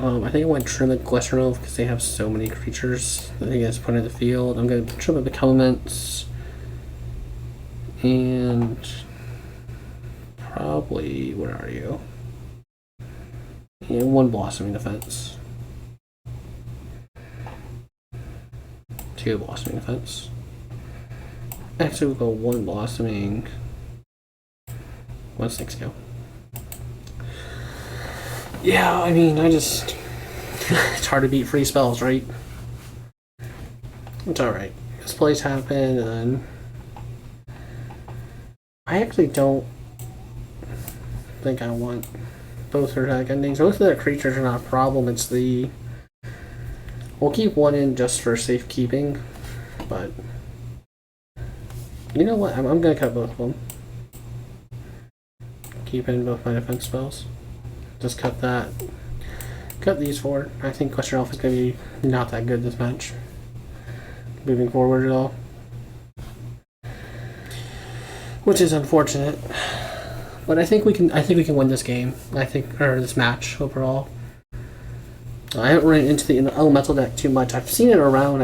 I think I want to trim it Glycerol because they have so many creatures that he has put in the field. I'm going to trim it with elements and probably, where are you? And one blossoming defense. 2 blossoming defense. Actually, we'll go 1 blossoming. 1 snake scale. Yeah, I mean, it's hard to beat free spells, right? It's alright. Misplays happen, and I actually don't think I want both their attack endings. Both of their creatures are not a problem. It's the... We'll keep 1 in just for safekeeping, but... You know what? I'm going to cut both of them. Keep in both my defense spells. Just cut that. Cut these 4. I think Question Elf is going to be not that good this match. Moving forward at all. Which is unfortunate. But I think we can win this game. Or this match overall. I haven't run into the elemental deck too much. I've seen it around.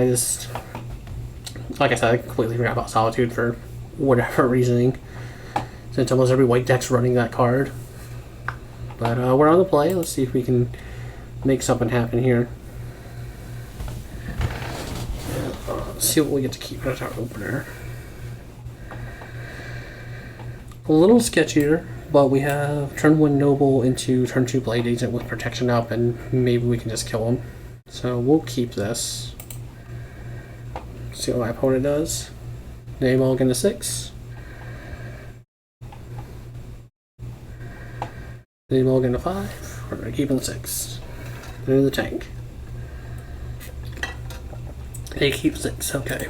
Like I said, I completely forgot about Solitude for whatever reasoning. Since almost every white deck's running that card. But we're on the play. Let's see if we can make something happen here. Let's see what we get to keep as our opener. A little sketchier, but we have turn 1 Noble into turn 2 Blade Agent with protection up, and maybe we can just kill him. So we'll keep this. See what my opponent does. Name all into 6. Name all into 5. We're keeping 6. They're in the tank. They keep 6, okay.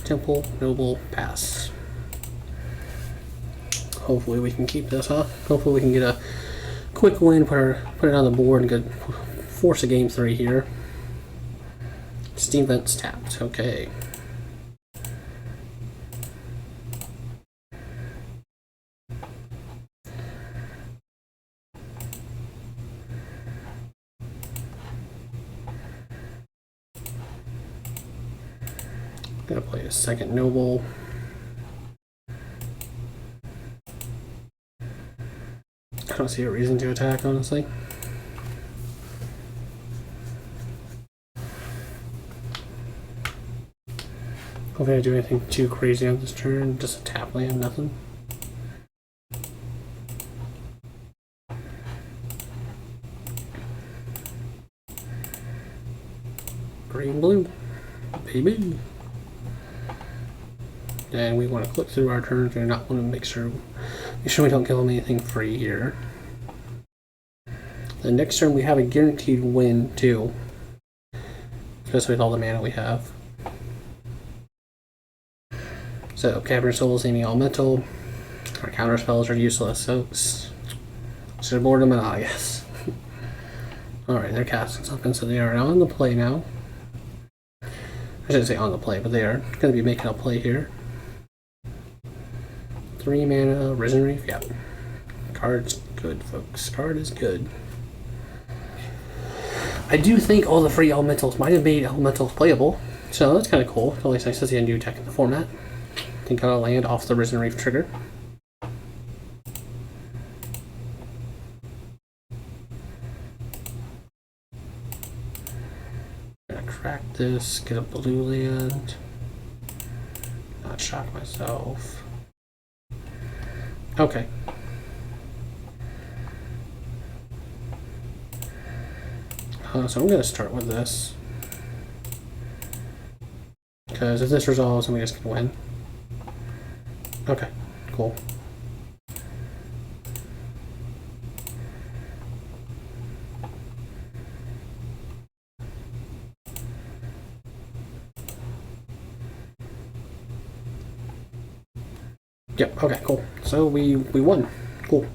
Temple, Noble, pass. Hopefully we can keep this, huh? Hopefully we can get a quick win, put it on the board, and force a game 3 here. Steam Vents tapped, okay. Gonna play a second Noble. I don't see a reason to attack, honestly. Hopefully I do anything too crazy on this turn. Just a tap land, nothing. Green, blue, baby. And we want to click through our turns. We not want to make sure we don't kill anything free here. The next turn we have a guaranteed win too, especially with all the mana we have. So Cavern Souls, aiming elemental. Our counter spells are useless, so should have bored them out, I guess. Alright, they're casting something, so they are on the play now. I shouldn't say on the play, but they are going to be making a play here. 3 mana, Risen Reef, yep. Card's good, folks. Card is good. I do think all the free elementals might have made elementals playable, so that's kind of cool. At least nice to see a new deck in the format. I think I'll land off the Risen Reef trigger. Gonna crack this, get a blue land. Not shock myself. Okay. So I'm going to start with this. Because if this resolves, then we just can win. Okay, cool. Yep, okay, cool. So we won. Cool.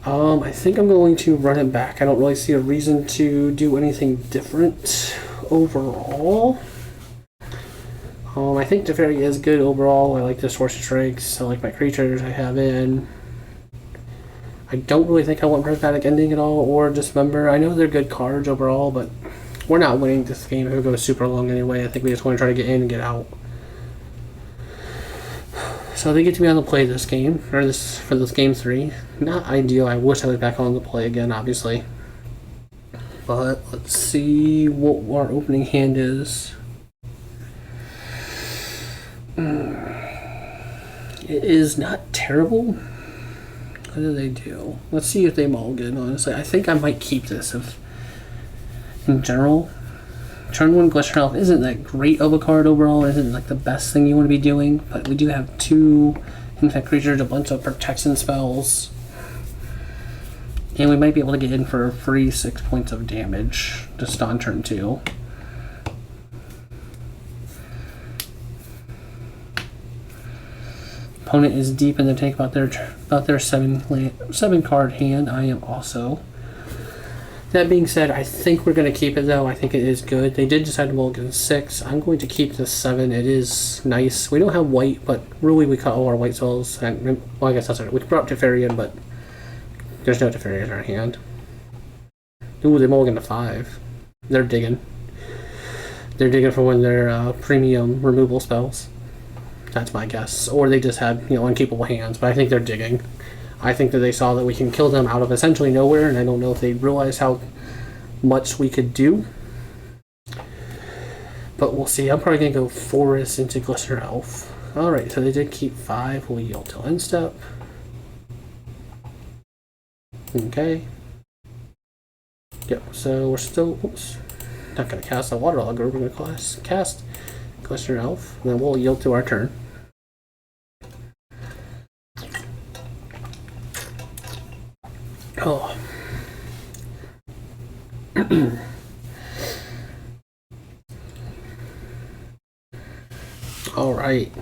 I think I'm going to run it back. I don't really see a reason to do anything different overall. I think Teferi is good overall. I like the Source Strikes. I like my creatures I have in. I don't really think I want Prismatic Ending at all, or Dismember. I know they're good cards overall, but we're not winning this game if it goes super long anyway. I think we just want to try to get in and get out. So they get to be on the play this game, or this for this game 3. Not ideal. I wish I was back on the play again, obviously. But let's see what our opening hand is. It is not terrible. What do they do? Let's see if they mulligan, honestly. I think I might keep this if, in general. Turn 1 Glistener Elf isn't that great of a card overall. It isn't like the best thing you want to be doing, but we do have 2 Infect creatures, a bunch of protection spells. And we might be able to get in for a free 6 points of damage just on turn 2. Opponent is deep in the tank about their 7 card hand. I am also. That being said, I think we're going to keep it though. I think it is good. They did decide to mulligan 6. I'm going to keep the 7. It is nice. We don't have white, but really we cut all our white spells. And, well, I guess that's right. We brought Teferi in, but there's no Teferi in our hand. Ooh, they mulligan to 5. They're digging. They're digging for one of their premium removal spells. That's my guess. Or they just had, unkeepable hands, but I think they're digging. I think that they saw that we can kill them out of essentially nowhere, and I don't know if they realized how much we could do. But we'll see. I'm probably going to go Forest into Glistener Elf. Alright, so they did keep 5. We'll yield till end step. Okay. Yep, so we're still... Oops. Not going to cast a Waterlogger. We're going to cast Glistener Elf, and then we'll yield to our turn. Oh. Alright.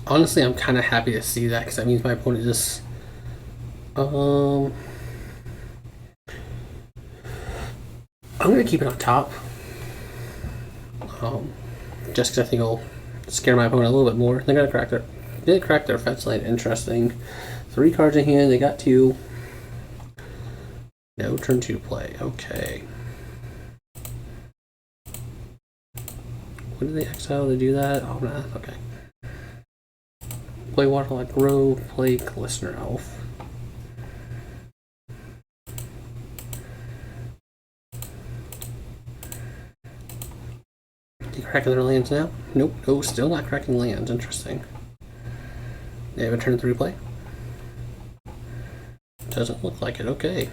Honestly, I'm kind of happy to see that because that means my opponent just... I'm going to keep it on top. Just because I think it'll scare my opponent a little bit more. They're going to crack their... They did crack their fetch land. Interesting. 3 cards in hand. They got 2. No turn 2 play. Okay. What did they exile to do that? Oh, no. Okay. Play Waterlogged Grove. Play Glistener Elf. They cracking their lands now? Nope. No, still not cracking lands. Interesting. They have a turn 3 play? Doesn't look like it. Okay.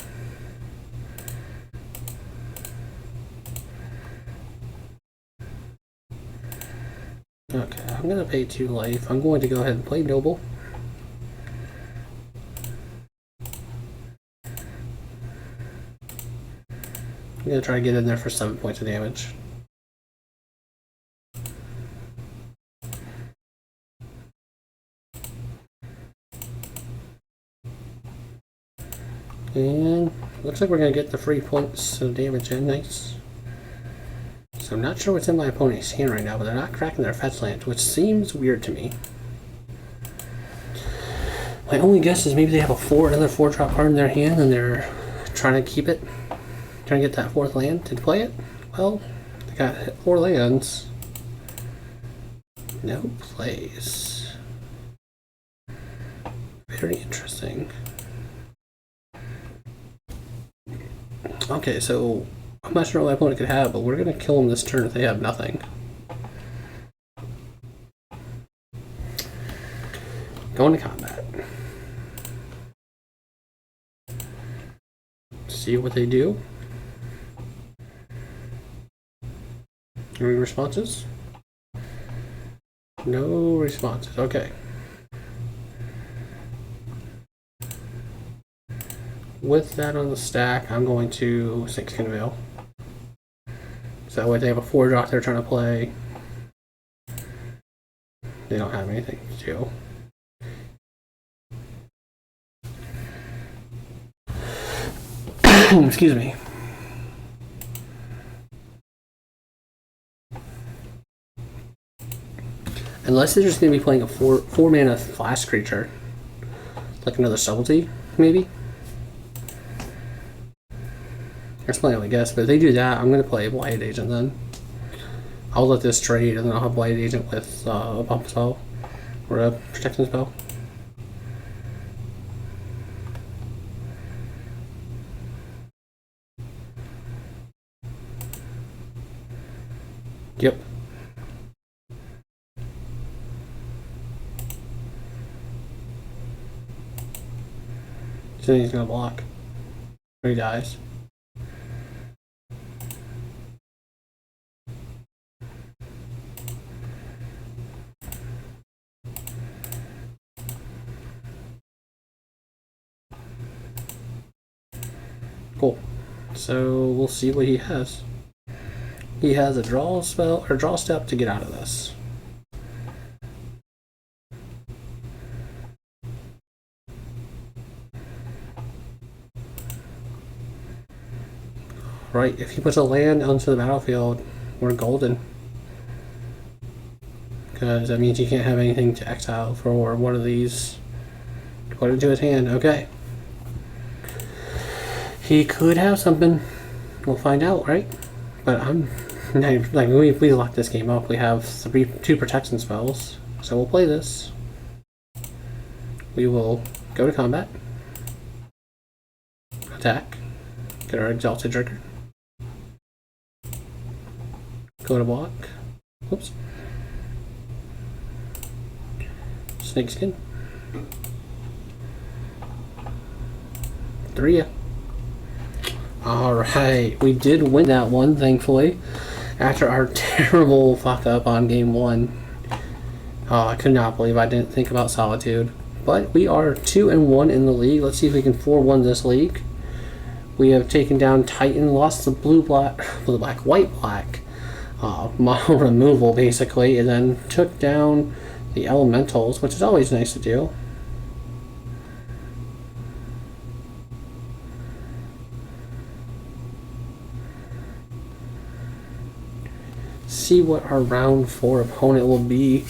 Okay, I'm going to pay 2 life. I'm going to go ahead and play Noble. I'm going to try to get in there for 7 points of damage. And looks like we're going to get the free points of damage in. Nice. So I'm not sure what's in my opponent's hand right now, but they're not cracking their fetch land, which seems weird to me. My only guess is maybe they have another 4-drop card in their hand and they're trying to keep it. Trying to get that 4th land to play it. Well, they got 4 lands. No plays. Very interesting. Okay, so I'm not sure what my opponent could have, but we're going to kill them this turn if they have nothing. Going to combat. See what they do. Any responses? No responses. Okay. With that on the stack, I'm going to Snakeskin Veil. So that way they have a 4-drop they're trying to play. They don't have anything to do. Excuse me. Unless they're just going to be playing a 4 mana flash creature. Like another subtlety, maybe? That's my only guess, but if they do that, I'm going to play Blighted Agent then. I'll let this trade, and then I'll have Blighted Agent with a bump spell. Or a protection spell. Yep. So he's gonna block. Or he dies. Cool. So we'll see what he has. He has a draw spell or draw step to get out of this. Right, if he puts a land onto the battlefield, we're golden. Because that means he can't have anything to exile for one of these. Put it into his hand, okay. He could have something. We'll find out, right? But I'm like we locked this game up. We have 2 protection spells, so we'll play this. We will go to combat, attack, get our exalted trigger, go to block. Whoops. Snakeskin. 3. Alright, we did win that one, thankfully, after our terrible fuck up on game 1. Oh, I could not believe I didn't think about Solitude. But we are 2-1 in the league. Let's see if we can 4-1 this league. We have taken down Titan, lost the white-black model removal, basically, and then took down the elementals, which is always nice to do. See what our round 4 opponent will be.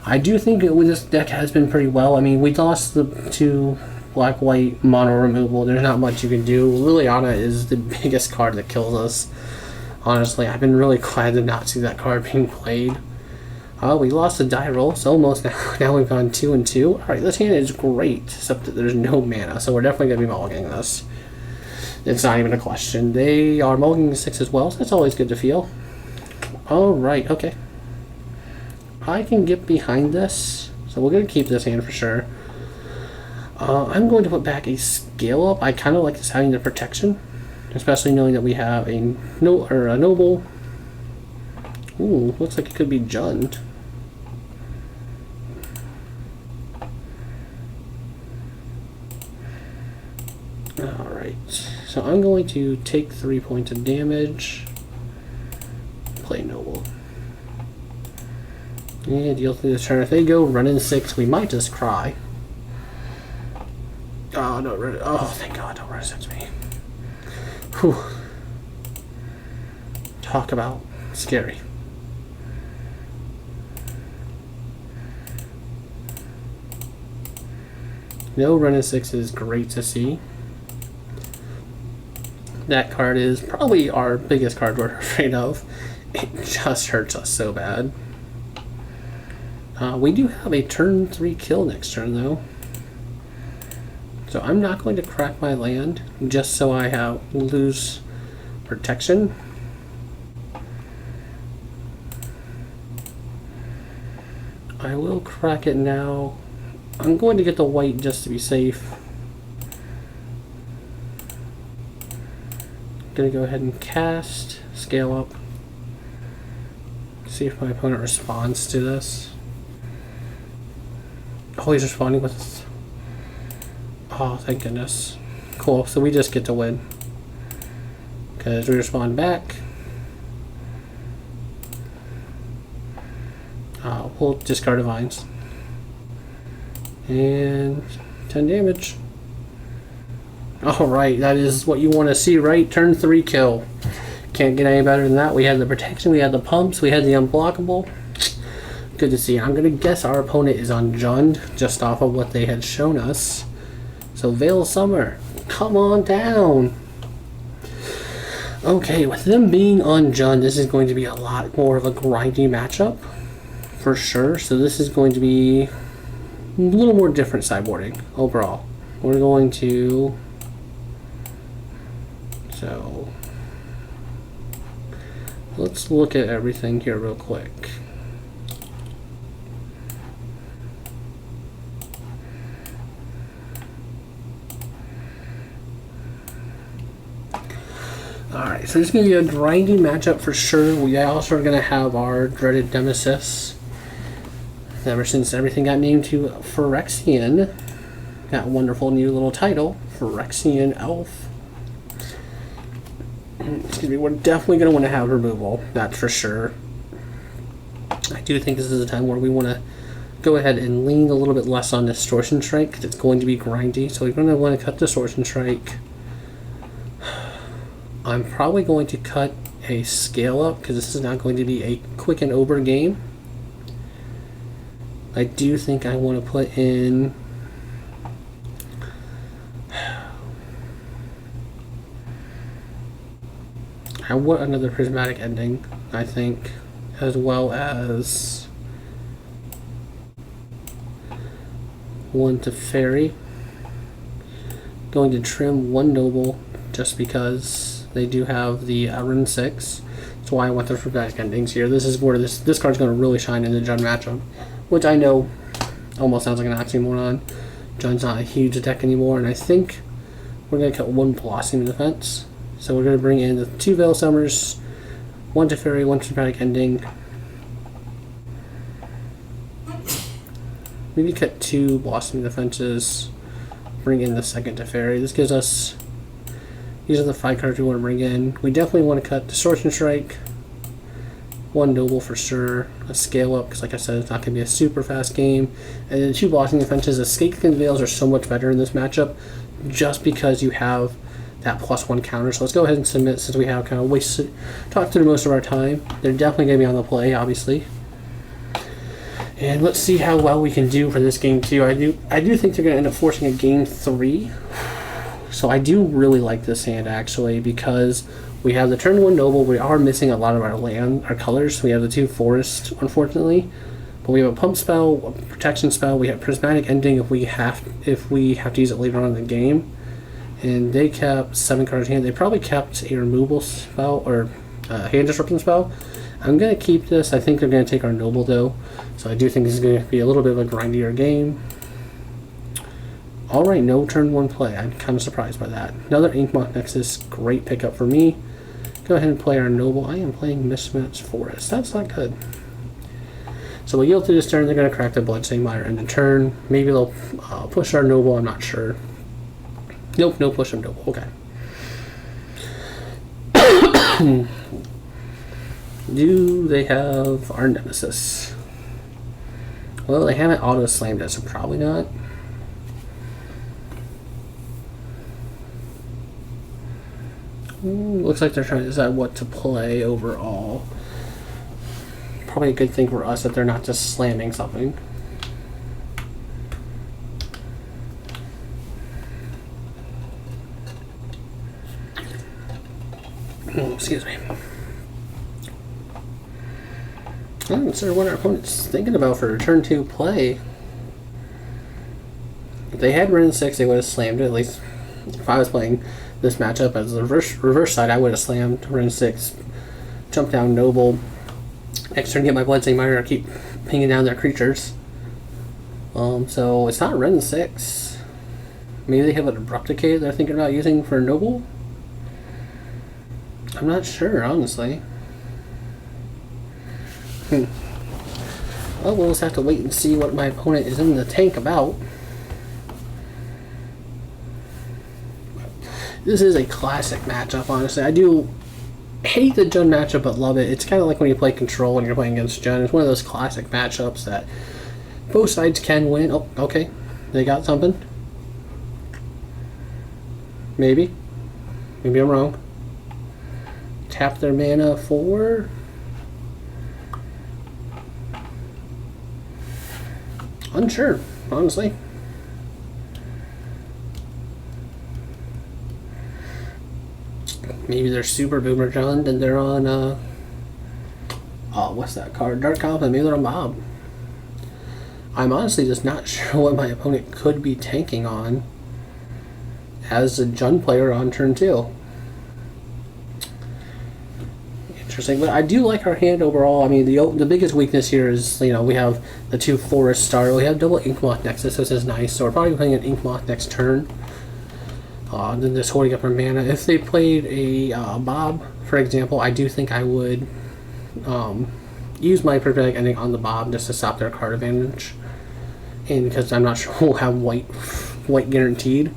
I do think this deck has been pretty well. I mean, we lost the 2 black-white mono removal. There's not much you can do. Liliana is the biggest card that kills us. Honestly, I've been really glad to not see that card being played. We lost the die roll, so almost now we've gone 2-2. Alright, this hand is great, except that there's no mana, so we're definitely going to be mulliganing this. It's not even a question. They are mulliganing 6 as well, so that's always good to feel. Alright, okay. I can get behind this, so we're going to keep this hand for sure. I'm going to put back a scale up. I kind of like this having the protection, especially knowing that we have a noble. Ooh, looks like it could be Jund. Alright, so I'm going to take 3 points of damage. Play noble. And deal through this turn. If they go run in 6, we might just cry. Oh no, oh thank God, don't run in 6 me. Whew. Talk about scary. No run in 6 is great to see. That card is probably our biggest card we're afraid of. It just hurts us so bad. We do have a turn 3 kill next turn though. So I'm not going to crack my land just so I lose protection. I will crack it now. I'm going to get the white just to be safe. Gonna go ahead and cast, scale up. See if my opponent responds to this. Oh, he's responding with... Oh, thank goodness. Cool, so we just get to win. Because we respond back. We'll discard Divines. And 10 damage. Alright, that is what you want to see, right? Turn 3 kill. Can't get any better than that. We had the protection, we had the pumps, we had the unblockable. Good to see. I'm going to guess our opponent is on Jund, just off of what they had shown us. So Veil Summer, come on down. Okay, with them being on Jund, this is going to be a lot more of a grindy matchup, for sure. So this is going to be a little more different sideboarding overall. We're going to... So... let's look at everything here real quick. Alright, so it's going to be a grinding matchup for sure. We also are going to have our dreaded nemesis. Ever since everything got named to Phyrexian. That wonderful new little title, Phyrexian Elf. Excuse me, we're definitely going to want to have removal, that's for sure. I do think this is a time where we want to go ahead and lean a little bit less on Distortion Strike, because it's going to be grindy. So we're going to want to cut Distortion Strike. I'm probably going to cut a scale up because this is not going to be a quick and over game. I do think I want to put in... I want another prismatic ending, I think, as well as one Teferi. Going to trim one noble just because they do have the Rune 6. That's why I want the prismatic endings here. This is where this card's going to really shine in the Jund matchup, which I know almost sounds like an oxymoron. Jund's not a huge deck anymore, and I think we're going to cut one Blossoming Defense. So we're going to bring in the 2 Veil Summers, 1 Teferi, 1 prismatic ending. Maybe cut 2 Blossoming Defenses, bring in the second Teferi. This gives us... these are the 5 cards we want to bring in. We definitely want to cut Distortion Strike, 1 Noble for sure, a scale up, because like I said, it's not going to be a super fast game. And then 2 Blossoming Defenses. Escape and Veils are so much better in this matchup, just because you have that +1 counter. So let's go ahead and submit, since we have kind of talked through most of our time. They're definitely going to be on the play, obviously. And let's see how well we can do for this game too. I do think they're going to end up forcing a game 3. So I do really like this hand actually, because we have the turn 1 Noble. We are missing a lot of our colors. We have the 2 Forest, unfortunately, but we have a pump spell, a protection spell. We have prismatic ending if we have to use it later on in the game. And they kept 7 cards in hand. They probably kept a removal spell or hand disruption spell. I'm gonna keep this. I think they're gonna take our Noble though, so I do think this is gonna be a little bit of a grindier game. Alright, no turn 1 play. I'm kind of surprised by that. Another Inkmoth Nexus, great pickup for me. Go ahead and play our Noble. I am playing Mismatch Forest. That's not good. So we'll yield to this turn. They're going to crack the Bloodstained Mire in the turn. Maybe they'll push our Noble. I'm not sure. Nope, no push of Noble. Okay. Do they have our Nemesis? Well, they haven't auto-slammed it, so probably not. Looks like they're trying to decide what to play overall. Probably a good thing for us that they're not just slamming something. Excuse me. I'm not sure what our opponent's thinking about for a turn 2 play. If they had Rune 6, they would have slammed it. At least if I was playing this matchup as the reverse side, I would have slammed Rune 6, jump down Noble, next turn get my Bloodstained Mire, keep pinging down their creatures. So it's not Rune 6. Maybe they have an Abrupt Decay they're thinking about using for Noble? I'm not sure, honestly. Well, we'll just have to wait and see what my opponent is in the tank about. This is a classic matchup, honestly. I do hate the Jund matchup, but love it. It's kind of like when you play Control when you're playing against Jund. It's one of those classic matchups that both sides can win. Oh, okay. They got something. Maybe. Maybe I'm wrong. Tap their mana for... Unsure, honestly. Maybe they're Super Boomer John, and they're on, oh, what's that card? Dark Goblin, maybe they're on Bob. I'm honestly just not sure what my opponent could be tanking on as a Jund player on turn 2. Interesting, but I do like our hand overall. I mean, the biggest weakness here is, you know, we have the 2 Forest Star. We have double Inkmoth Nexus, which is nice, so we're probably playing an Inkmoth next turn. Then just holding up our mana. If they played a Bob, for example, I do think I would use my Prophetic Ending on the Bob just to stop their card advantage. And because I'm not sure we'll have white guaranteed.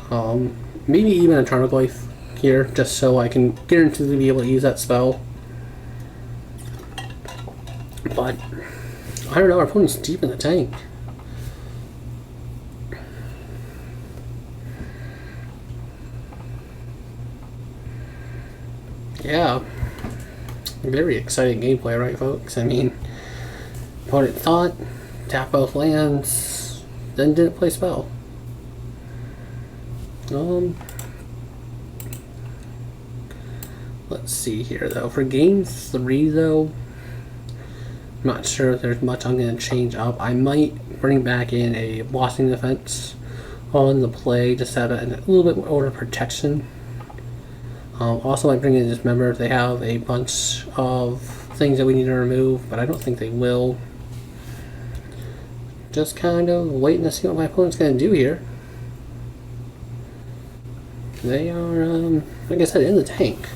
Maybe even a Tarmogoyf here, just so I can guarantee to be able to use that spell. But I don't know, our opponent's deep in the tank. Yeah, very exciting gameplay, right, folks? I mean, opponent thought, tap both lands, then didn't play spell. Let's see here, though. For game 3, though, I'm not sure if there's much I'm going to change up. I might bring back in a Blossoming Defense on the play, just to have a little bit more order protection. Also, might bring in Dismember if they have a bunch of things that we need to remove, but I don't think they will. Just kind of waiting to see what my opponent's going to do here. They are, like I said, in the tank.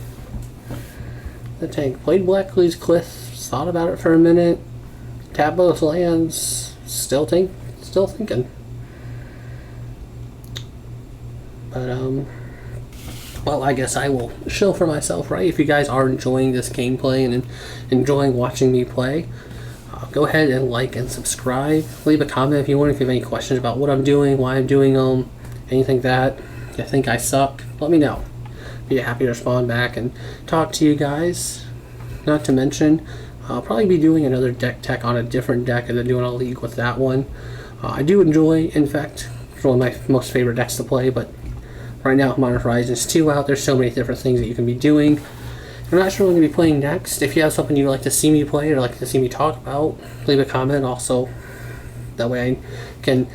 The tank played Blackley's Cliff, thought about it for a minute, tapped both lands, still thinking. But well, I guess I will show for myself, right? If you guys are enjoying this gameplay and enjoying watching me play, go ahead and like and subscribe. Leave a comment if you want. If you have any questions about what I'm doing, why I'm doing them, anything that you think I suck, let me know. Be happy to respond back and talk to you guys. Not to mention, I'll probably be doing another deck tech on a different deck and then doing a league with that one. I do enjoy Infect. It's one of my most favorite decks to play, but right now Modern Horizons 2 out. There's so many different things that you can be doing. I'm not sure what I'm going to be playing next. If you have something you'd like to see me play or like to see me talk about, leave a comment. Also, that way I can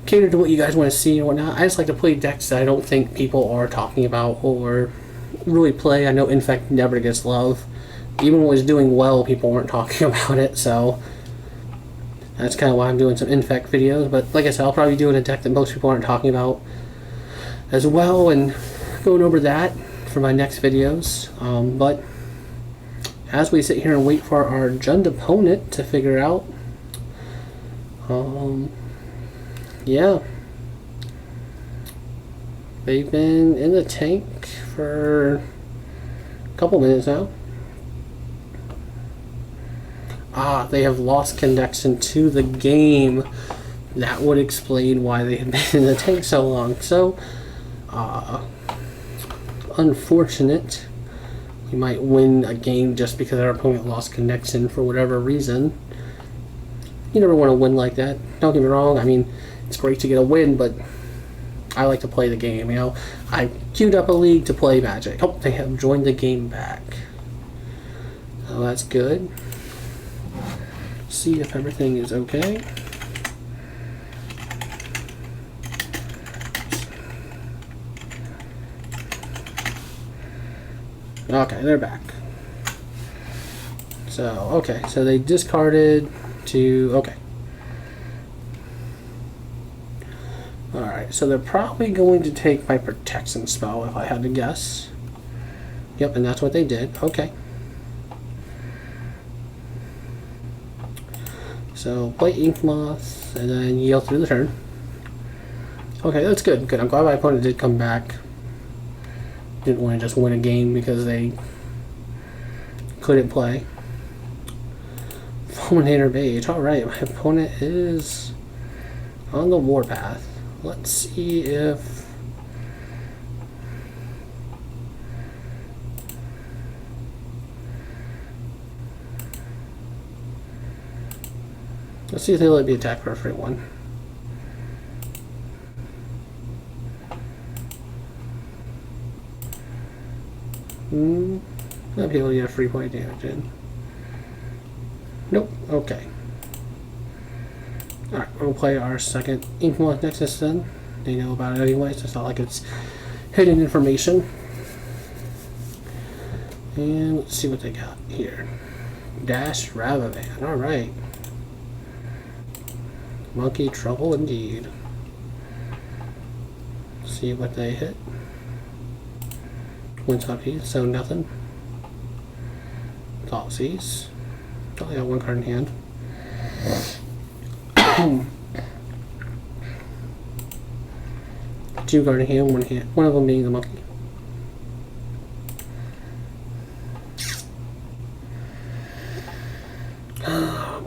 cater to what you guys want to see and whatnot. I just like to play decks that I don't think people are talking about or really play. I know Infect never gets love. Even when it was doing well, people weren't talking about it, so that's kind of why I'm doing some Infect videos. But like I said, I'll probably be doing a deck that most people aren't talking about as well, and going over that for my next videos. But as we sit here and wait for our Jund opponent to figure out, yeah, they've been in the tank for a couple minutes now. They have lost connection to the game. That would explain why they have been in the tank so long. So, unfortunate. We might win a game just because our opponent lost connection for whatever reason. You never want to win like that. Don't get me wrong. I mean, it's great to get a win, but I like to play the game. You know, I queued up a league to play Magic. Oh, they have joined the game back. Oh, that's good. See if everything is okay. Okay, they're back. So, okay, so they discarded to, okay. Alright, so they're probably going to take my protection spell if I had to guess. Yep, and that's what they did. Okay. So, play Inkmoth, and then yield through the turn. Okay, that's good. Good. I'm glad my opponent did come back. Didn't want to just win a game because they couldn't play. Fulminator Mage. Alright, my opponent is on the warpath. Let's see if... Let's see if they let me attack for a free one. Might be able to get a free point damage in. Nope. Okay. Alright, we'll play our second Ink Moth Nexus then. They know about it anyway, so it's not like it's hidden information. And let's see what they got here. Dash Ravavan. Alright. Monkey trouble indeed. See what they hit. Windstop Heath, so nothing. Thoughtseize. Only got one card in hand. Two card in hand, one of them being the monkey.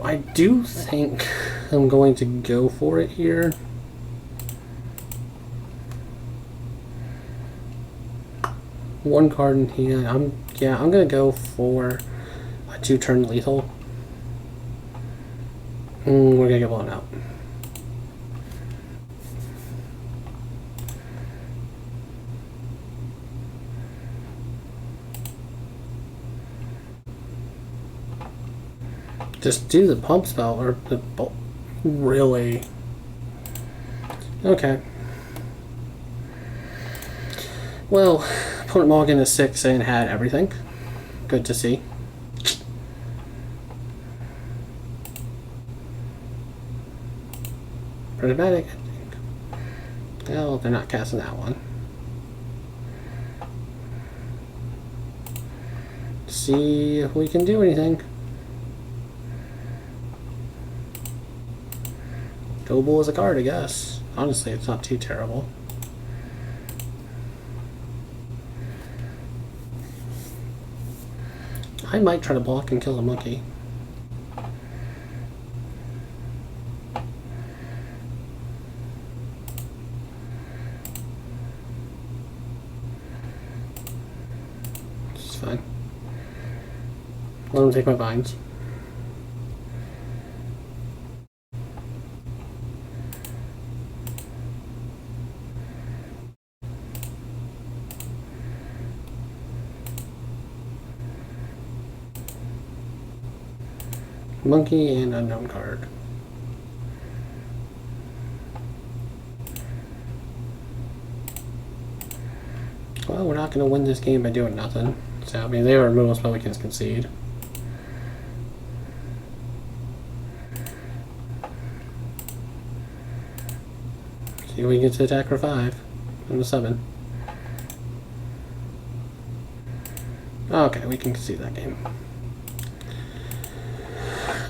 I do think I'm going to go for it here. One card in hand. I'm gonna go for a 2-turn lethal. We're gonna get blown out. Just do the pump spell or the bolt. Really? Okay. Well, opponent mulligan is 6 and had everything. Good to see. Prismatic, I think. Well, they're not casting that one. See if we can do anything. Noble is a card, I guess. Honestly, it's not too terrible. I might try to block and kill a monkey. It's fine. Let them take my vines. Monkey and unknown card. Well, we're not going to win this game by doing nothing. So, I mean, they are removal spell, we can concede. See if we can get to attack for 5 and the 7. Okay, we can concede that game.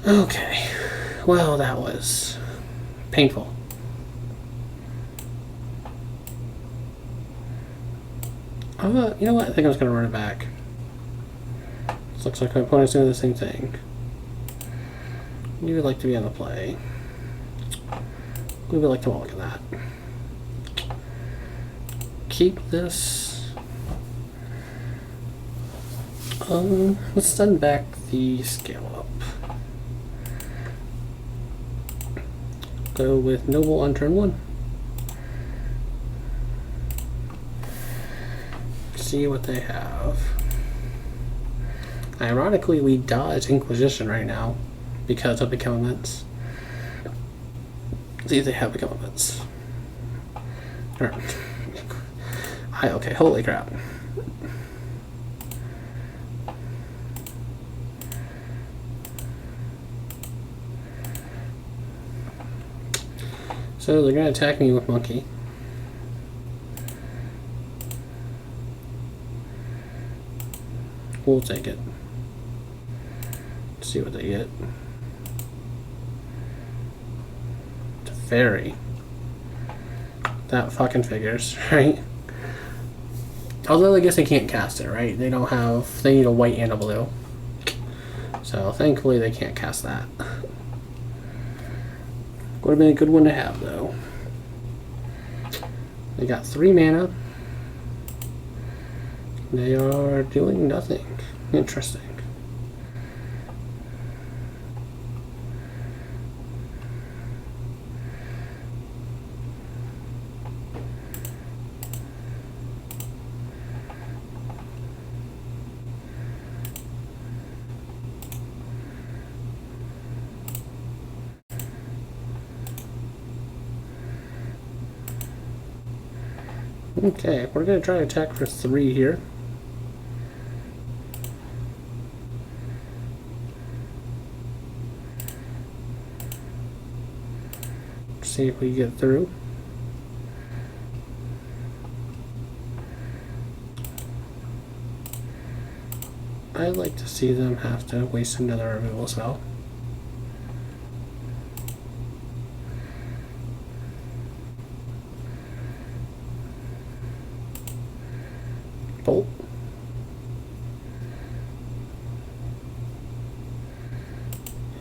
Okay, well, that was painful. You know what? I think I was going to run it back. This looks like my opponent's doing the same thing. You would like to be on the play. We would like to look at that. Keep this. Let's send back the scale up. Go with Noble on turn 1. See what they have. Ironically, we dodge Inquisition right now because of Become Immense. See if they have Become Immense. Okay, holy crap. So they're going to attack me with Monkey. We'll take it. See what they get. Teferi. That fucking figures, right? Although I guess they can't cast it, right? They don't have... They need a white and a blue. So thankfully they can't cast that. Would have been a good one to have, though. They got 3 mana. They are doing nothing. Interesting. Okay, we're going to try to attack for 3 here. See if we get through. I'd like to see them have to waste another removal spell. Bolt.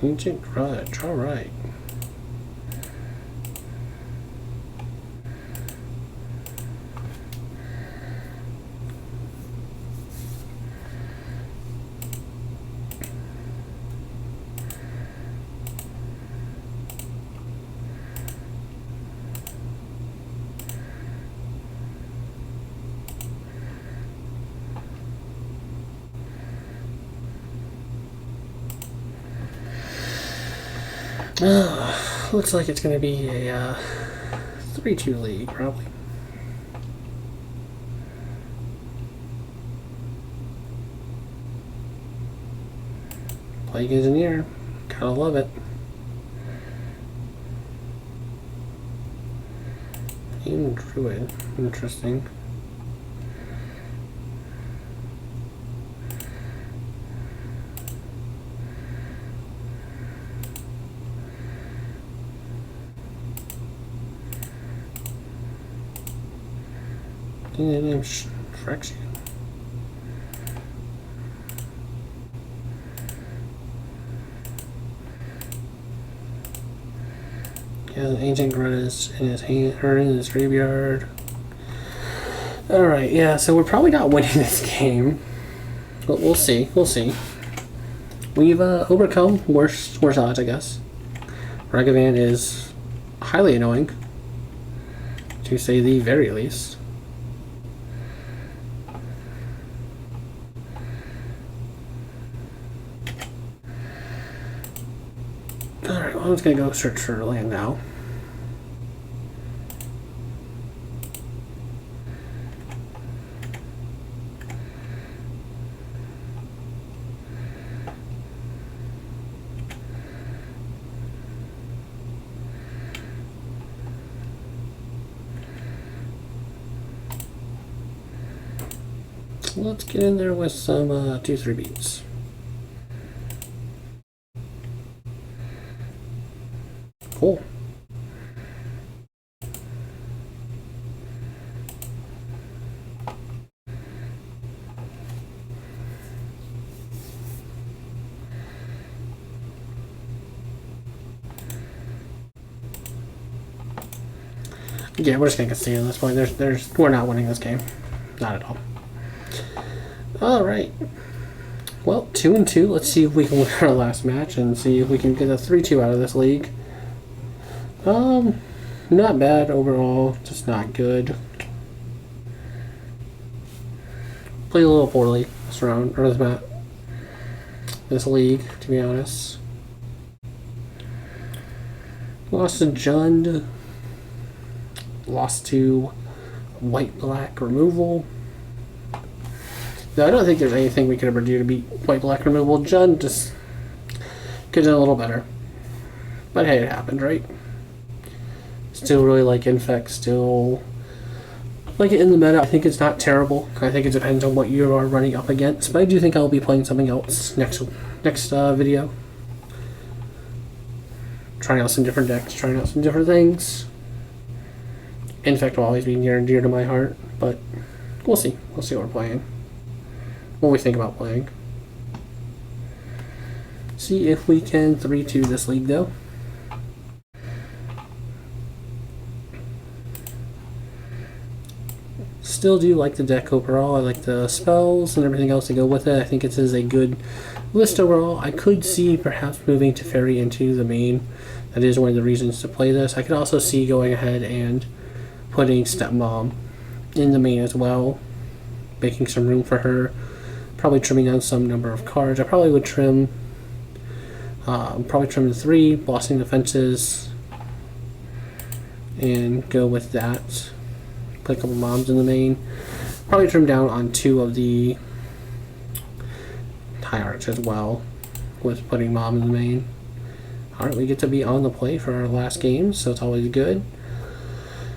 Ancient Grudge, alright. Looks like it's going to be a 3-2 league, probably. Plague Engineer. Gotta love it. Even Druid. Interesting. Fraction. Yeah, the Ancient Grudge in his hand, or in his graveyard. Alright, yeah, so we're probably not winning this game. But we'll see, we'll see. We've overcome worse odds, I guess. Ragavan is highly annoying, to say the very least. Alright, well, I'm just gonna go search for land now. Let's get in there with some 2-3 beats. Cool. Yeah, we're just gonna stay at this point. We're not winning this game. Not at all. Alright. Well, 2-2. Let's see if we can win our last match and see if we can get a 3-2 out of this league. Not bad overall, just not good. Played a little poorly this round, or this league, to be honest. Lost to Jund. Lost to white-black removal. No, I don't think there's anything we could ever do to beat white-black removal. Jund just could have done a little better. But hey, it happened, right? Still really like Infect, still like it in the meta. I think it's not terrible. I think it depends on what you are running up against. But I do think I'll be playing something else next video. Trying out some different decks, trying out some different things. Infect will always be near and dear to my heart, but we'll see. We'll see what we're playing. What we think about playing. See if we can 3-2 this league though. Still do like the deck overall. I like the spells and everything else to go with it. I think it is a good list overall. I could see perhaps moving Teferi into the main. That is one of the reasons to play this. I could also see going ahead and putting Stepmom in the main as well. Making some room for her. Probably trimming down some number of cards. I probably would trim the 3, bossing the fences, and go with that. Put a couple mobs in the main. Probably trim down on 2 of the hierarchs as well, with putting mob in the main. Alright, we get to be on the play for our last game, so it's always good.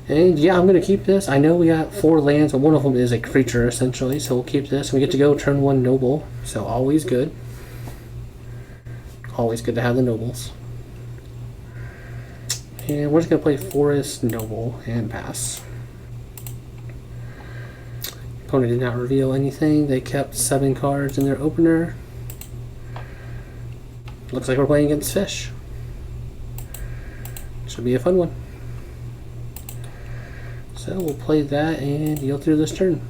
And yeah, I'm going to keep this. I know we got 4 lands, but one of them is a creature essentially, so we'll keep this. We get to go turn 1 noble, so always good. Always good to have the nobles. And we're just going to play Forest, Noble, and pass. Opponent did not reveal anything. They kept 7 cards in their opener. Looks like we're playing against fish. Should be a fun one. So we'll play that and deal through this turn.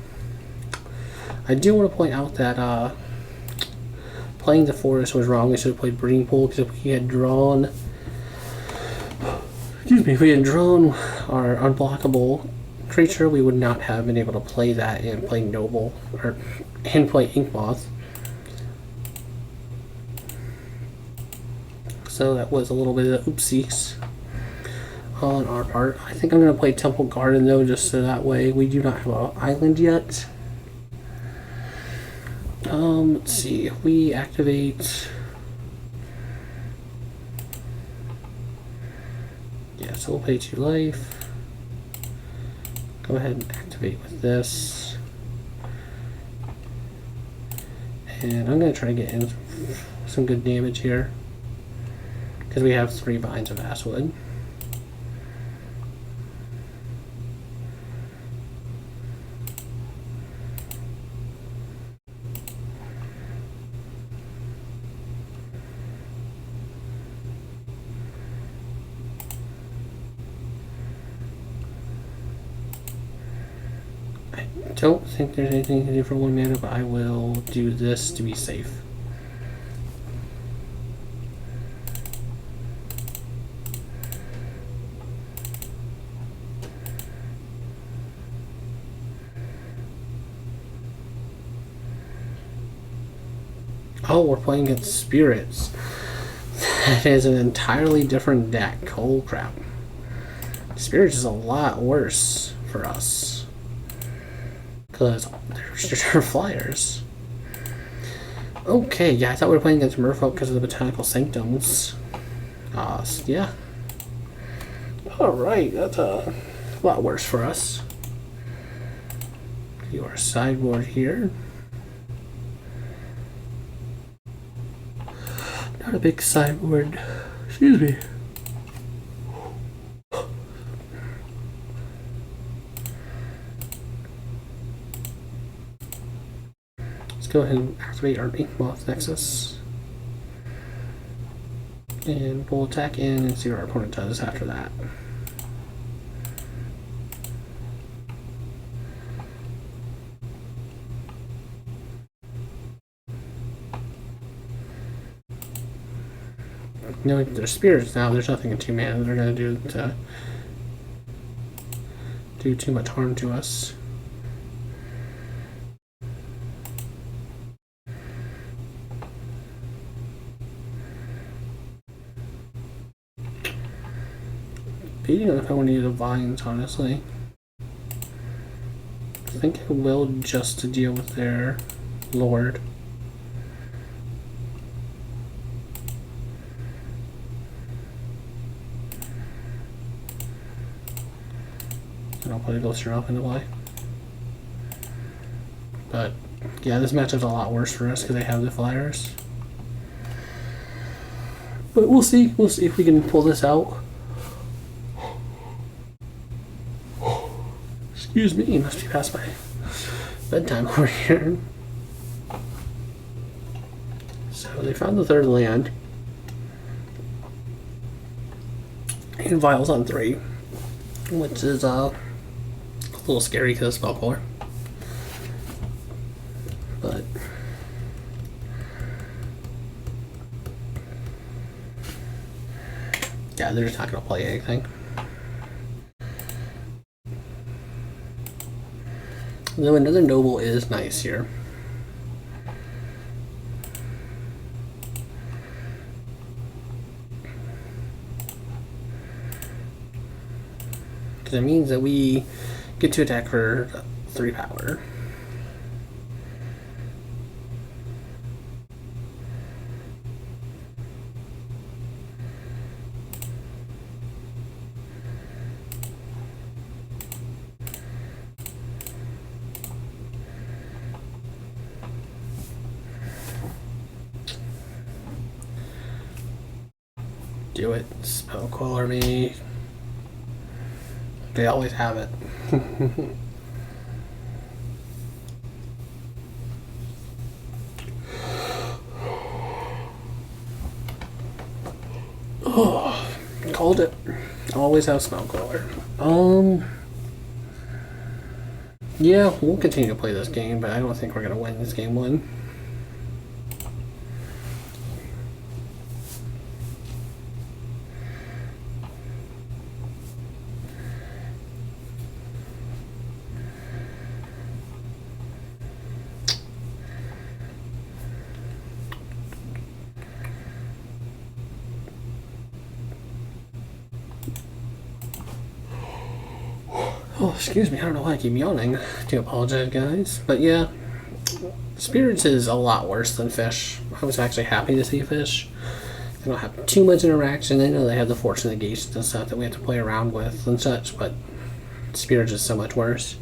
I do want to point out that playing the forest was wrong. We should have played breeding pool, because if we had drawn, if we had drawn our unblockable creature, we would not have been able to play that and play noble and play ink moth. So that was a little bit of oopsies on our part. I think I'm going to play Temple Garden though, just so that way we do not have an island yet. Let's see, if we activate, yeah, so we'll pay 2 life. Go ahead and activate with this. And I'm going to try to get in some good damage here, because we have 3 vines of Asswood. I don't think there's anything to do for 1 mana, but I will do this to be safe. Oh, we're playing against spirits. That is an entirely different deck. Holy crap. Spirits is a lot worse for us, because they're flyers. Okay, yeah, I thought we were playing against Merfolk because of the Botanical Sanctums. Yeah. Alright, that's a lot worse for us. Your sideboard here. Not a big sideboard. Excuse me. Let's go ahead and activate our Ink Moth Nexus. And we'll attack in and see what our opponent does after that. Knowing their spirits now, there's nothing in 2 mana they're going to do to do too much harm to us. Beating on if I want to use the vines, honestly. I think I will, just to deal with their lord. And I'll put a Ghost off into play. But yeah, this matchup's a lot worse for us because they have the flyers. But we'll see. We'll see if we can pull this out. Excuse me, must be past my bedtime over here. So they found the 3rd land. And Vials on 3. Which is a little scary because of spell core. But yeah, they're just not going to play anything. Though another noble is nice here. Because it means that we Get to attack for 3 power. Do it. Spell color me. They always have it. Oh, called it. Always have spell color. Yeah, we'll continue to play this game, but I don't think we're gonna win this game 1. Oh, excuse me, I don't know why I keep yawning. I do apologize, guys. But yeah, Spirits is a lot worse than Fish. I was actually happy to see Fish. They don't have too much interaction. I know they have the force negations and stuff that we have to play around with and such, but Spirits is so much worse.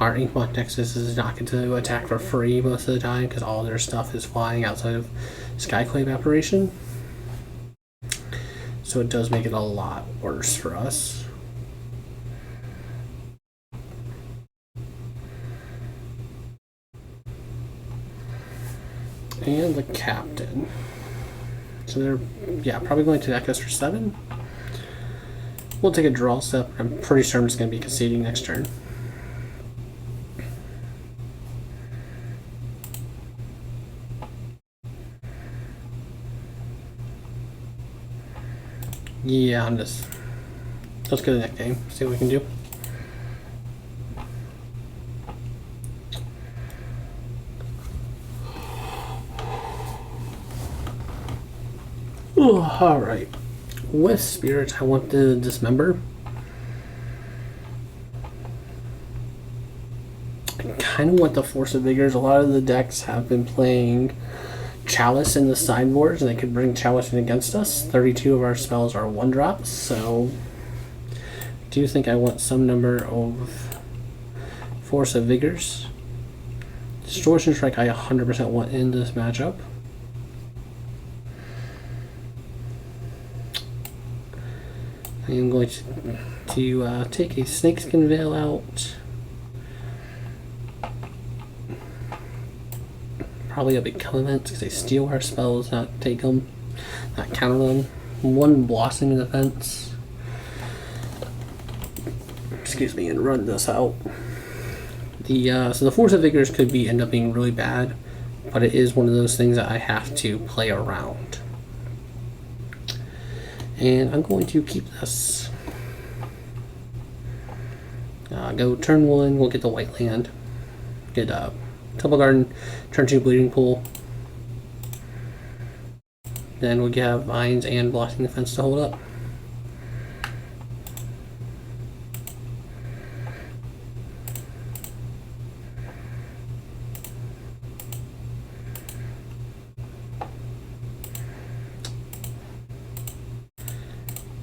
Our Inkmoth Nexus is not going to attack for free most of the time because all their stuff is flying outside of Skyclave Apparition. So it does make it a lot worse for us. And the Captain. So they're, yeah, probably going to attack us for 7. We'll take a draw step. I'm pretty sure I'm just going to be conceding next turn. Yeah, I'm just... Let's go to the next game. See what we can do. Alright. With Spirit, I want to Dismember. I kind of want the Force of Vigors. A lot of the decks have been playing Chalice in the sideboards, and they could bring Chalice in against us. 32 of our spells are 1-drops, so I do think I want some number of Force of Vigors. Distortion Strike I 100% want in this matchup. I am going to take a Snakeskin Veil out. Probably a big Clement because they steal our spells, not take them, not counter them. 1 Blossoming Defense. Excuse me, and run this out. So the Force of Vigors could end up being really bad, but it is one of those things that I have to play around. And I'm going to keep this. Go turn 1, we'll get the white land. Get Temple Garden, turn 2 Bleeding Pool. Then we have Vines and Blocking Defense to hold up.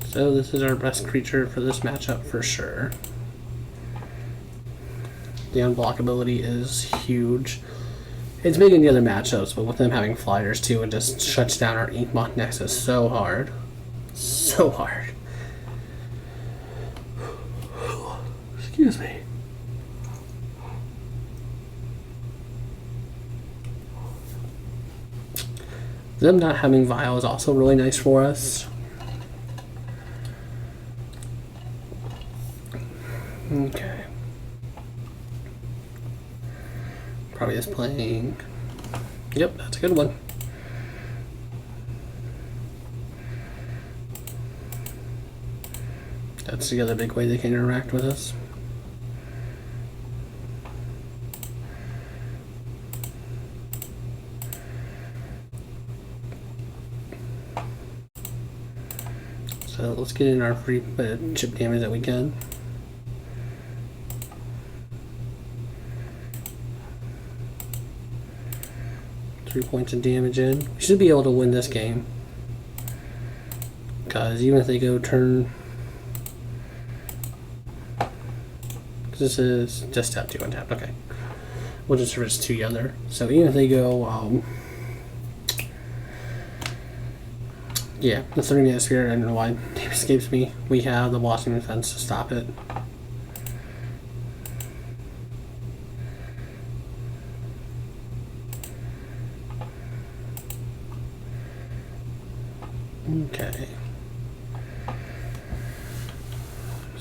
So this is our best creature for this matchup for sure. The unblockability is huge. It's big in the other matchups, but with them having flyers too, it just shuts down our Inkmoth Nexus so hard. So hard. Excuse me. Them not having Vial is also really nice for us. Okay. Probably is playing. Yep, that's a good one. That's the other big way they can interact with us. So let's get in our free chip damage that we can. 3 points of damage in. We should be able to win this game. Because even if they go turn... This is just tap 2 untapped, okay. We'll just switch 2 other. So even if they go, yeah, the 30-minute spirit, I don't know why it escapes me. We have the blossoming defense to stop it. Okay.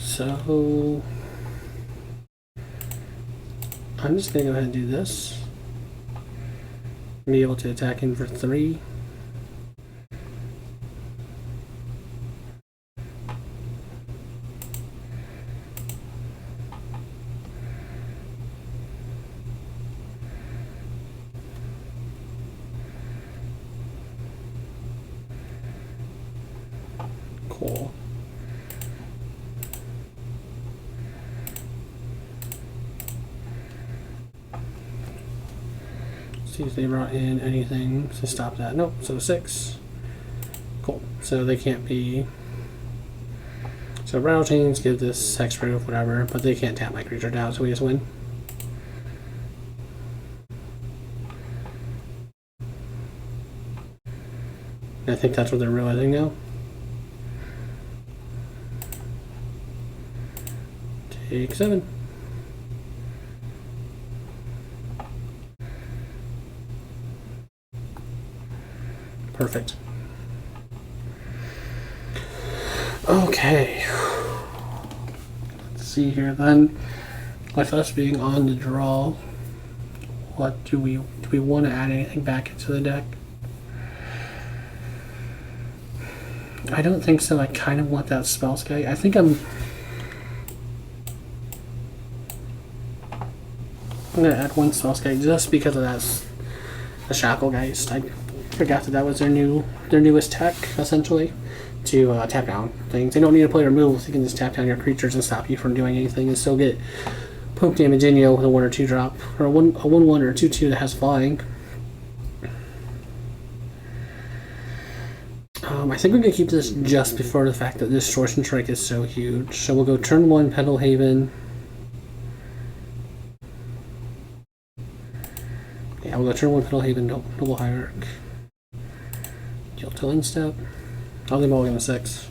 So I'm just gonna go ahead and do this. Be able to attack him for 3. Cool. See if they brought in anything to stop that. Nope, so 6. Cool. So they can't be... So rattle chains give this hexproof, whatever, but they can't tap my creature down, so we just win. I think that's what they're realizing now. Take 7. Perfect. Okay. Let's see here then. With us being on the draw, what do we want to add anything back into the deck? I don't think so. I kind of want that spell sky. I think I'm gonna add 1 spell sky just because of that. The Shacklegeist. I forgot that was their newest tech, essentially, to tap down things. They don't need to play removals. You can just tap down your creatures and stop you from doing anything, and still get poke damage in you with a 1 or 2 drop, or a 1/1 or a 2/2 that has flying. I think we're gonna keep this just before the fact that this Distortion Strike is so huge. So we'll go turn 1 Pendelhaven. Yeah, we'll go turn 1 Pendelhaven, Noble Hierarch. Deal till end step. I'll leave all in a 6.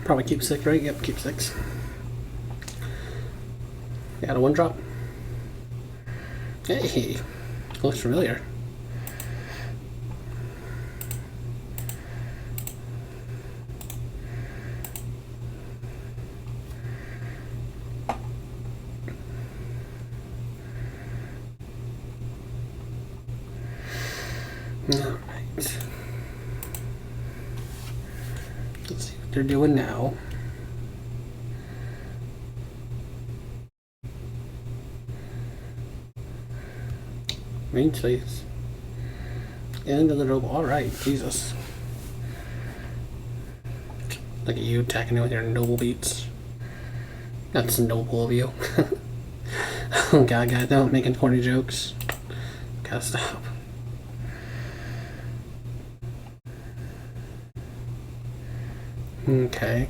Probably keep 6, right? Yep, keep 6. Got a 1 drop. Hey, looks familiar. Alright. Let's see what they're doing now. Main space. End of the noble. Alright, Jesus. Look at you attacking it with your noble beats. That's noble of you. Oh god, don't making corny jokes. Gotta stop. Okay.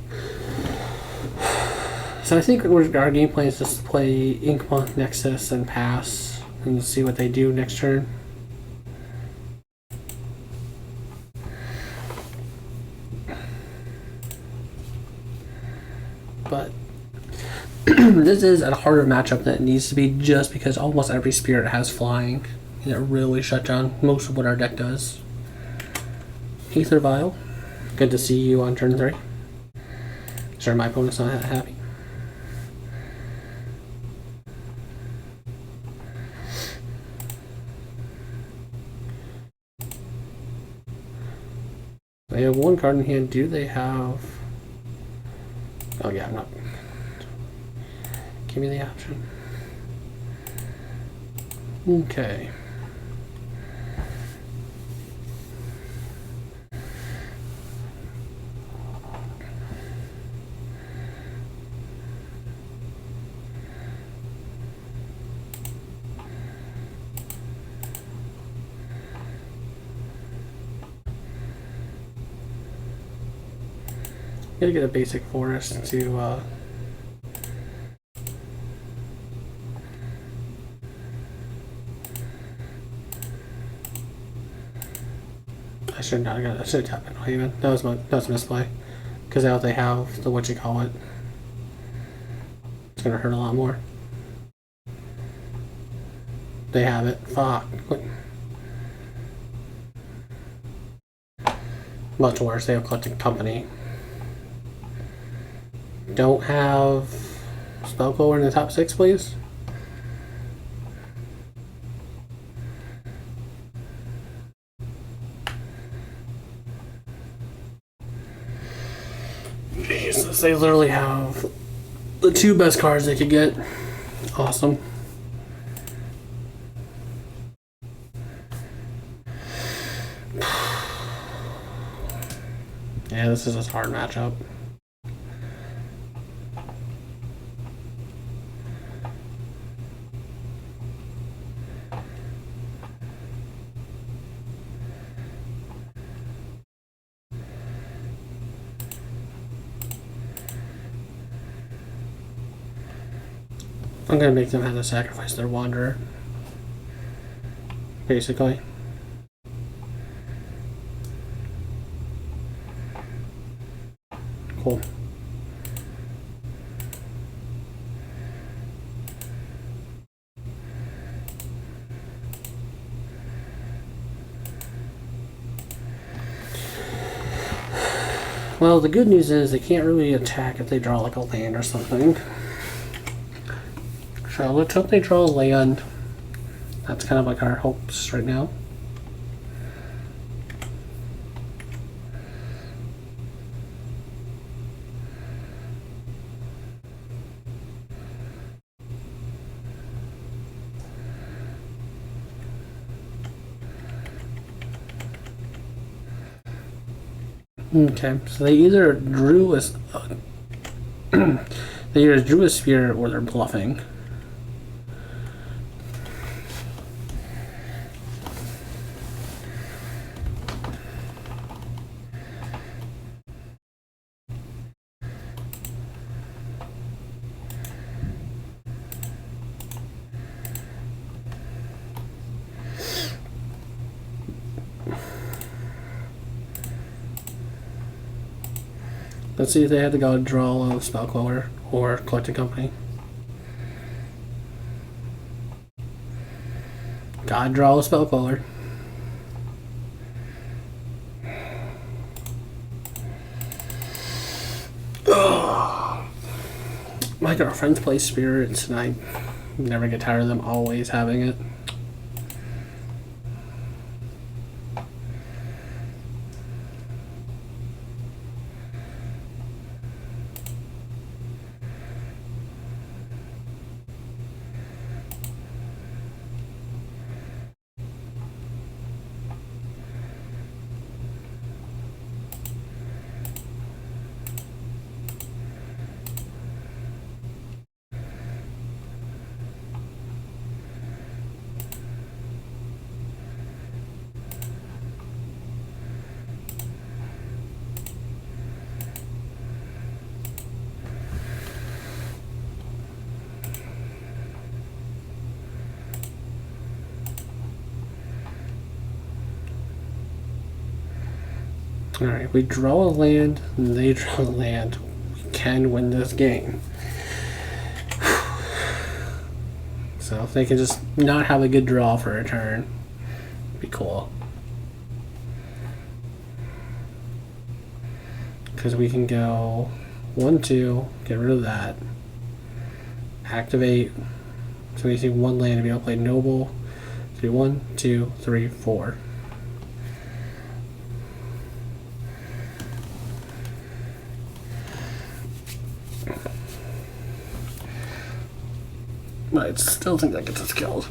So I think our game plan is just to play Inkmoth Nexus and pass and see what they do next turn. But this is a harder matchup than it needs to be just because almost every spirit has flying and it really shut down most of what our deck does. Aether Vial. Good to see you on turn 3. Sure, my opponent's not that happy. They have 1 card in hand. Do they have... Oh yeah, I'm not... Give me the option. Okay. Gotta get a basic forest to I should not have got. I should have tapped it even. That was a misplay. Because now they have the what you call it. It's gonna hurt a lot more. They have it. Fuck. Much worse. They have collecting company. Don't have Spellquiller in the top 6, please. Jesus, they literally have the 2 best cards they could get. Awesome. Yeah, this is a hard matchup. I'm gonna make them have to sacrifice their Wanderer. Basically. Cool. Well, the good news is they can't really attack if they draw like a land or something. So let's hope they draw a land. That's kind of like our hopes right now. Okay, so they either drew a they either drew a sphere or they're bluffing. Let's see if they had to go draw a Spellquiller or Collecting Company. God draw a Spellquiller. My girlfriends play Spirits and I never get tired of them always having it. Alright, we draw a land, they draw a land. We can win this game. So if they can just not have a good draw for a turn, it'd be cool. Because we can go 1-2, get rid of that. Activate. So we see one land to be able to play Noble. So 1, 2, 3, 4. But I still think that gets us killed.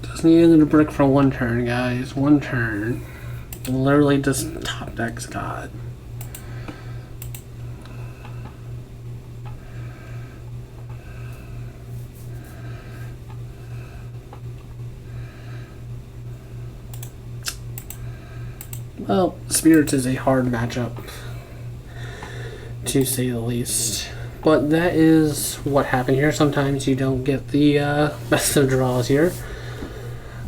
Just needed a brick for one turn, guys. One turn. Literally just top decks God. Well, Spirits is a hard matchup, to say the least. But that is what happened here. Sometimes you don't get the best of draws here.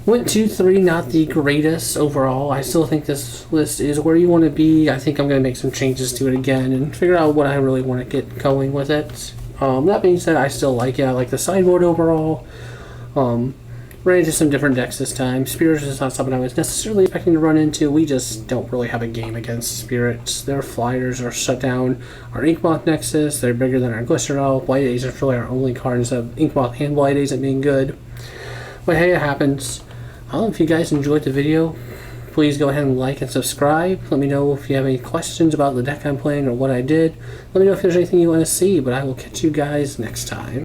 Went 2-3, not the greatest overall. I still think this list is where you want to be. I think I'm going to make some changes to it again and figure out what I really want to get going with it. That being said, I still like it. I like the sideboard overall. Ran into some different decks this time. Spirits is not something I was necessarily expecting to run into. We just don't really have a game against Spirits. Their flyers are shut down. Our Inkmoth Nexus, they're bigger than our Glycerol. White Ace is really our only card instead of Inkmoth and White Ace at being good. But hey, it happens. If you guys enjoyed the video, please go ahead and like and subscribe. Let me know if you have any questions about the deck I'm playing or what I did. Let me know if there's anything you want to see, but I will catch you guys next time.